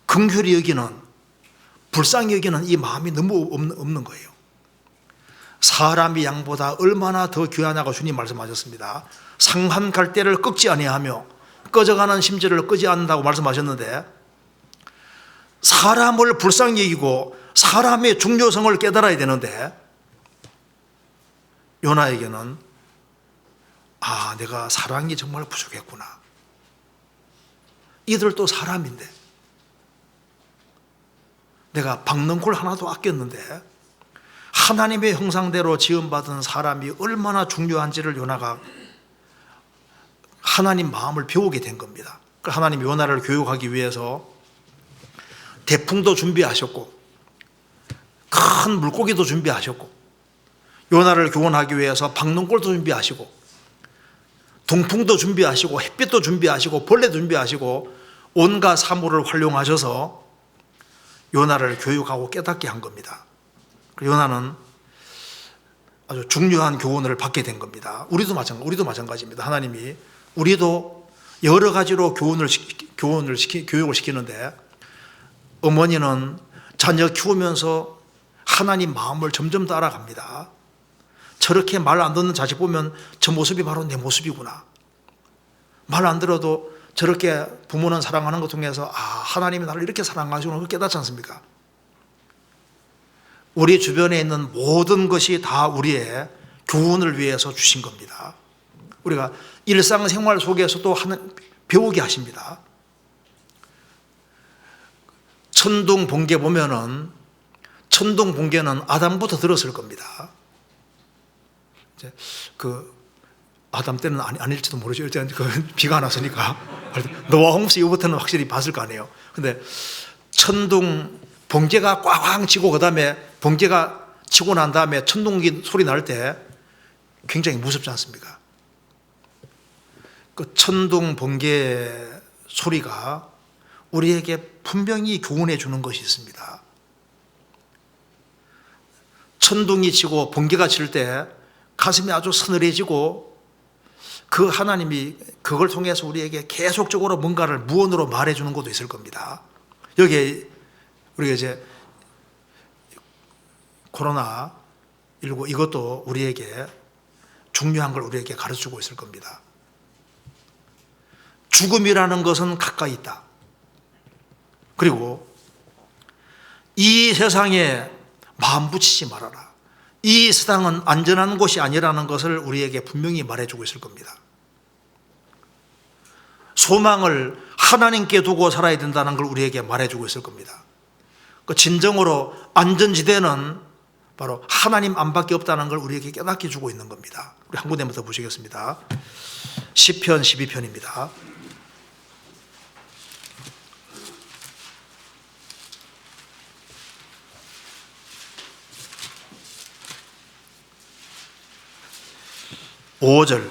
긍휼히 여기는, 불쌍히 여기는 이 마음이 너무 없는 거예요. 사람이 양보다 얼마나 더 귀하냐고 주님 말씀하셨습니다. 상한 갈대를 꺾지 아니하며 꺼져가는 심지를 끄지 않는다고 말씀하셨는데 사람을 불쌍히 여기고 사람의 중요성을 깨달아야 되는데 요나에게는 내가 사랑이 정말 부족했구나. 이들도 사람인데 내가 박넝쿨 하나도 아꼈는데 하나님의 형상대로 지음받은 사람이 얼마나 중요한지를 요나가 하나님 마음을 배우게 된 겁니다. 하나님 요나를 교육하기 위해서 대풍도 준비하셨고 큰 물고기도 준비하셨고 요나를 교훈하기 위해서 박넝쿨도 준비하시고 동풍도 준비하시고 햇빛도 준비하시고 벌레도 준비하시고 온갖 사물을 활용하셔서 요나를 교육하고 깨닫게 한 겁니다. 요나는 아주 중요한 교훈을 받게 된 겁니다. 우리도 마찬가지입니다. 하나님이 우리도 여러 가지로 교육을 시키는데 어머니는 자녀 키우면서 하나님 마음을 점점 더 알아갑니다. 저렇게 말 안 듣는 자식 보면 저 모습이 바로 내 모습이구나. 말 안 들어도 저렇게 부모는 사랑하는 것 통해서 하나님이 나를 이렇게 사랑하시구나 그걸 깨닫지 않습니까? 우리 주변에 있는 모든 것이 다 우리의 교훈을 위해서 주신 겁니다. 우리가 일상생활 속에서도 배우게 하십니다. 천둥번개 보면은 천둥번개는 아담부터 들었을 겁니다. 이제 아담 때는 아닐지도 모르죠. 일단 비가 안 왔으니까. 노아 홍수 이후부터는 확실히 봤을 거 아니에요. 근데 번개가 꽝꽝 치고 그다음에 번개가 치고 난 다음에 천둥기 소리 날 때 굉장히 무섭지 않습니까? 그 천둥 번개 소리가 우리에게 분명히 교훈해 주는 것이 있습니다. 천둥이 치고 번개가 칠 때 가슴이 아주 서늘해지고 그 하나님이 그걸 통해서 우리에게 계속적으로 뭔가를 무언으로 말해 주는 것도 있을 겁니다. 여기에 우리가 이제 코로나19 이것도 우리에게 중요한 걸 우리에게 가르치고 있을 겁니다. 죽음이라는 것은 가까이 있다. 그리고 이 세상에 마음 붙이지 말아라. 이 세상은 안전한 곳이 아니라는 것을 우리에게 분명히 말해주고 있을 겁니다. 소망을 하나님께 두고 살아야 된다는 걸 우리에게 말해주고 있을 겁니다. 진정으로 안전지대는 바로 하나님 안밖에 없다는 걸 우리에게 깨닫게 주고 있는 겁니다. 우리 한 군데부터 보시겠습니다. 시편 12편입니다. (5절)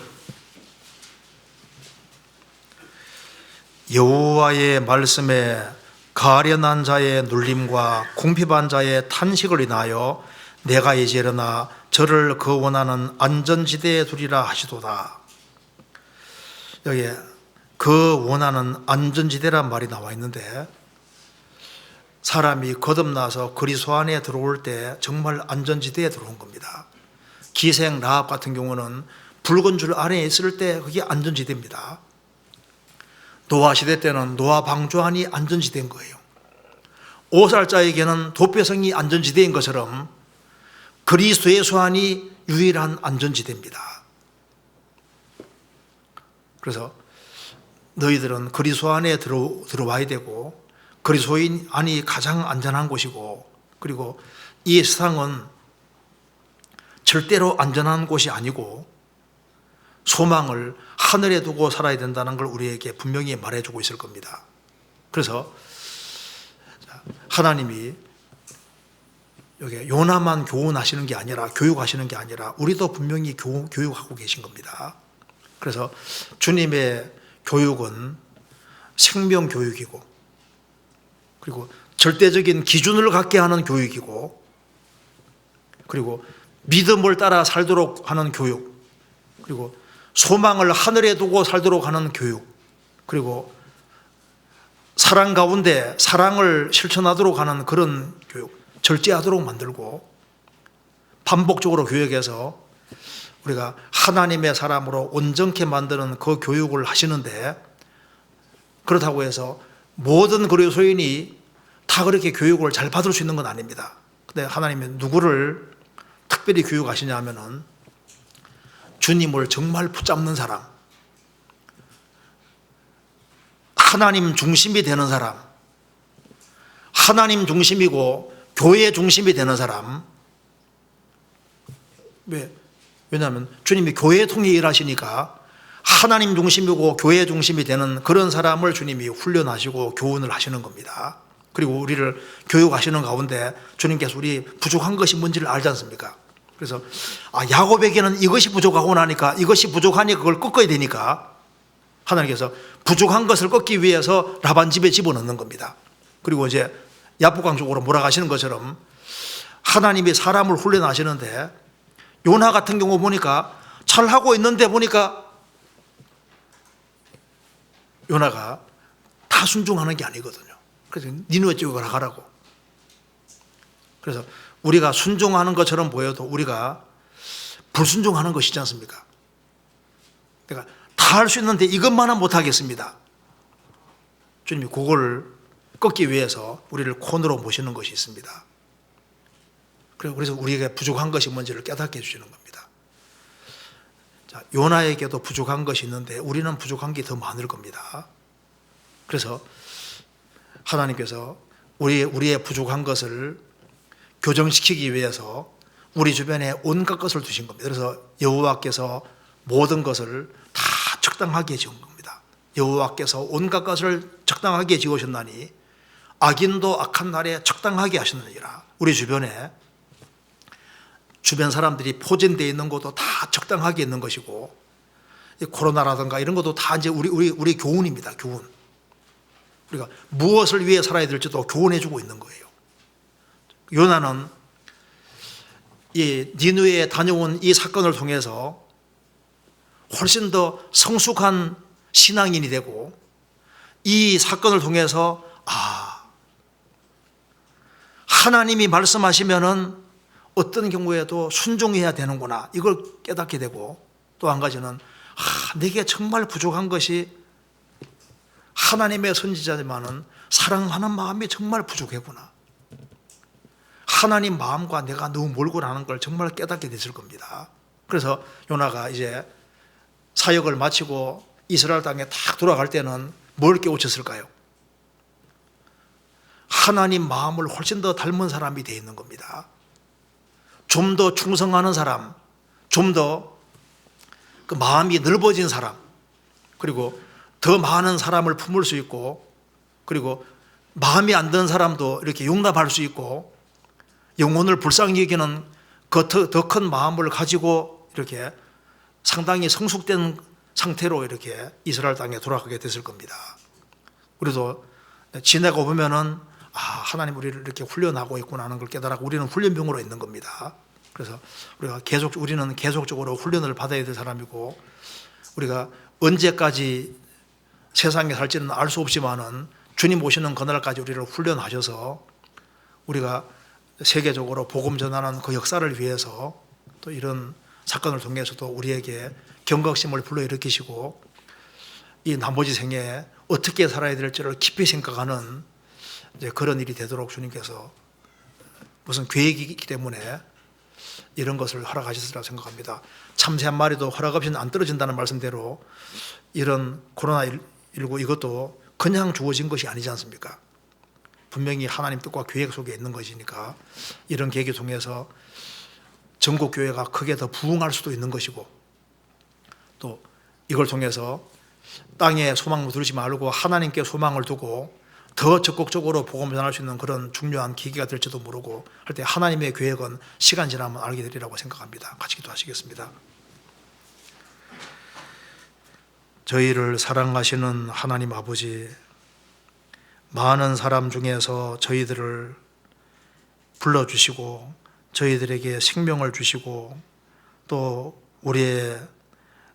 여호와의 말씀에 가련한 자의 눌림과 궁핍한 자의 탄식을 인하여 내가 이제 일어나 저를 그 원하는 안전지대에 두리라 하시도다. 여기에 그 원하는 안전지대란 말이 나와 있는데 사람이 거듭나서 그리스도 안에 들어올 때 정말 안전지대에 들어온 겁니다. 기생 라합 같은 경우는 붉은 줄 안에 있을 때 그게 안전지대입니다. 노아 시대 때는 노아 방주안이 안전지대인 거예요. 5살자에게는 도폐성이 안전지대인 것처럼 그리스도 예수 안이 유일한 안전지대입니다. 그래서 너희들은 그리스도 안에 들어와야 되고 그리스도인 안이 가장 안전한 곳이고 그리고 이 세상은 절대로 안전한 곳이 아니고 소망을 하늘에 두고 살아야 된다는 걸 우리에게 분명히 말해주고 있을 겁니다. 그래서 하나님이 여기 요나만 교훈하시는 게 아니라 교육하시는 게 아니라 우리도 분명히 교육하고 계신 겁니다. 그래서 주님의 교육은 생명교육이고 그리고 절대적인 기준을 갖게 하는 교육이고 그리고 믿음을 따라 살도록 하는 교육 그리고 소망을 하늘에 두고 살도록 하는 교육 그리고 사랑 가운데 사랑을 실천하도록 하는 그런 교육 절제하도록 만들고 반복적으로 교육해서 우리가 하나님의 사람으로 온전케 만드는 그 교육을 하시는데 그렇다고 해서 모든 그리스도인이 다 그렇게 교육을 잘 받을 수 있는 건 아닙니다. 근데 하나님이 누구를 특별히 교육하시냐 하면은 주님을 정말 붙잡는 사람, 하나님 중심이 되는 사람, 하나님 중심이고 교회 중심이 되는 사람. 왜냐하면 주님이 교회 통해 일하시니까 하나님 중심이고 교회 중심이 되는 그런 사람을 주님이 훈련하시고 교훈을 하시는 겁니다. 그리고 우리를 교육하시는 가운데 주님께서 우리 부족한 것이 뭔지를 알지 않습니까? 그래서 야곱에게는 이것이 부족하고 나니까 이것이 부족하니까 그걸 꺾어야 되니까 하나님께서 부족한 것을 꺾기 위해서 라반 집에 집어넣는 겁니다. 그리고 이제 야복강 쪽으로 몰아가시는 것처럼 하나님이 사람을 훈련하시는데 요나 같은 경우 보니까 잘하고 있는데 보니까 요나가 다 순종하는 게 아니거든요. 그래서 니느웨 쪽으로 가라고. 그래서 우리가 순종하는 것처럼 보여도 우리가 불순종하는 것이지 않습니까? 그러니까 다 할 수 있는데 이것만은 못하겠습니다. 주님이 그걸 꺾기 위해서 우리를 코너로 모시는 것이 있습니다. 그래서 우리에게 부족한 것이 뭔지를 깨닫게 해주시는 겁니다. 자, 요나에게도 부족한 것이 있는데 우리는 부족한 게 더 많을 겁니다. 그래서 하나님께서 우리의 부족한 것을 교정시키기 위해서 우리 주변에 온갖 것을 두신 겁니다. 그래서 여호와께서 모든 것을 다 적당하게 지은 겁니다. 여호와께서 온갖 것을 적당하게 지으셨나니 악인도 악한 날에 적당하게 하셨느니라. 우리 주변에 주변 사람들이 포진되어 있는 것도 다 적당하게 있는 것이고 코로나라든가 이런 것도 다 이제 우리 교훈입니다. 교훈. 우리가 무엇을 위해 살아야 될지도 교훈해 주고 있는 거예요. 요나는 이 니느웨에 다녀온 이 사건을 통해서 훨씬 더 성숙한 신앙인이 되고 이 사건을 통해서 하나님이 말씀하시면은 어떤 경우에도 순종해야 되는구나 이걸 깨닫게 되고 또 한 가지는 내게 정말 부족한 것이 하나님의 선지자지만은 사랑하는 마음이 정말 부족했구나. 하나님 마음과 내가 너무 멀구나는 걸 정말 깨닫게 됐을 겁니다. 그래서 요나가 이제 사역을 마치고 이스라엘 땅에 딱 돌아갈 때는 뭘 깨우쳤을까요? 하나님 마음을 훨씬 더 닮은 사람이 되어 있는 겁니다. 좀 더 충성하는 사람, 좀 더 그 마음이 넓어진 사람, 그리고 더 많은 사람을 품을 수 있고, 그리고 마음이 안 드는 사람도 이렇게 용납할 수 있고, 영혼을 불쌍히 여기는 더 큰 마음을 가지고 이렇게 상당히 성숙된 상태로 이렇게 이스라엘 땅에 돌아가게 됐을 겁니다. 그래서 지내고 보면은 하나님 우리를 이렇게 훈련하고 있구나 하는 걸 깨달아 우리는 훈련병으로 있는 겁니다. 그래서 우리는 계속적으로 훈련을 받아야 될 사람이고 우리가 언제까지 세상에 살지는 알 수 없지만은 주님 오시는 그날까지 우리를 훈련하셔서 우리가 세계적으로 복음 전하는 그 역사를 위해서 또 이런 사건을 통해서도 우리에게 경각심을 불러일으키시고 이 나머지 생에 어떻게 살아야 될지를 깊이 생각하는 이제 그런 일이 되도록 주님께서 무슨 계획이 있기 때문에 이런 것을 허락하셨으리라고 생각합니다. 참새 한 마리도 허락 없이는 안 떨어진다는 말씀대로 이런 코로나19 이것도 그냥 주어진 것이 아니지 않습니까? 분명히 하나님 뜻과 계획 속에 있는 것이니까 이런 계획을 통해서 전국 교회가 크게 더 부흥할 수도 있는 것이고 또 이걸 통해서 땅에 소망을 두지 말고 하나님께 소망을 두고 더 적극적으로 복음을 전할 수 있는 그런 중요한 계기가 될지도 모르고 할 때 하나님의 계획은 시간 지나면 알게 되리라고 생각합니다. 같이 기도하시겠습니다. 저희를 사랑하시는 하나님 아버지, 많은 사람 중에서 저희들을 불러주시고 저희들에게 생명을 주시고 또 우리의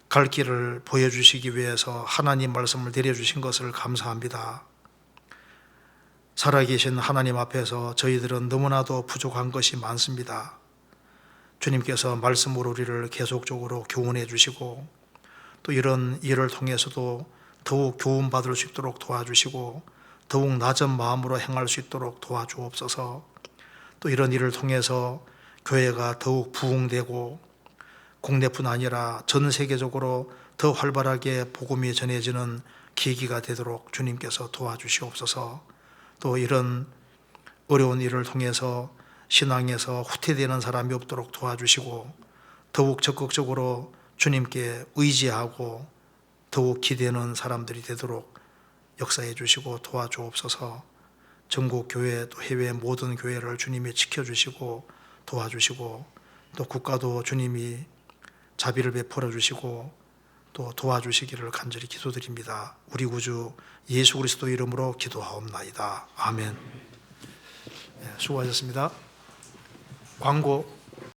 갈 길을 보여주시기 위해서 하나님 말씀을 내려주신 것을 감사합니다. 살아계신 하나님 앞에서 저희들은 너무나도 부족한 것이 많습니다. 주님께서 말씀으로 우리를 계속적으로 교훈해 주시고 또 이런 일을 통해서도 더욱 교훈받을 수 있도록 도와주시고 더욱 낮은 마음으로 행할 수 있도록 도와주옵소서. 또 이런 일을 통해서 교회가 더욱 부흥되고 국내뿐 아니라 전 세계적으로 더 활발하게 복음이 전해지는 계기가 되도록 주님께서 도와주시옵소서. 또 이런 어려운 일을 통해서 신앙에서 후퇴되는 사람이 없도록 도와주시고 더욱 적극적으로 주님께 의지하고 더욱 기대는 사람들이 되도록 역사해 주시고 도와주옵소서. 전국 교회 또 해외 모든 교회를 주님이 지켜주시고 도와주시고 또 국가도 주님이 자비를 베풀어 주시고 또 도와주시기를 간절히 기도드립니다. 우리 구주 예수 그리스도 이름으로 기도하옵나이다. 아멘. 네, 수고하셨습니다. 광고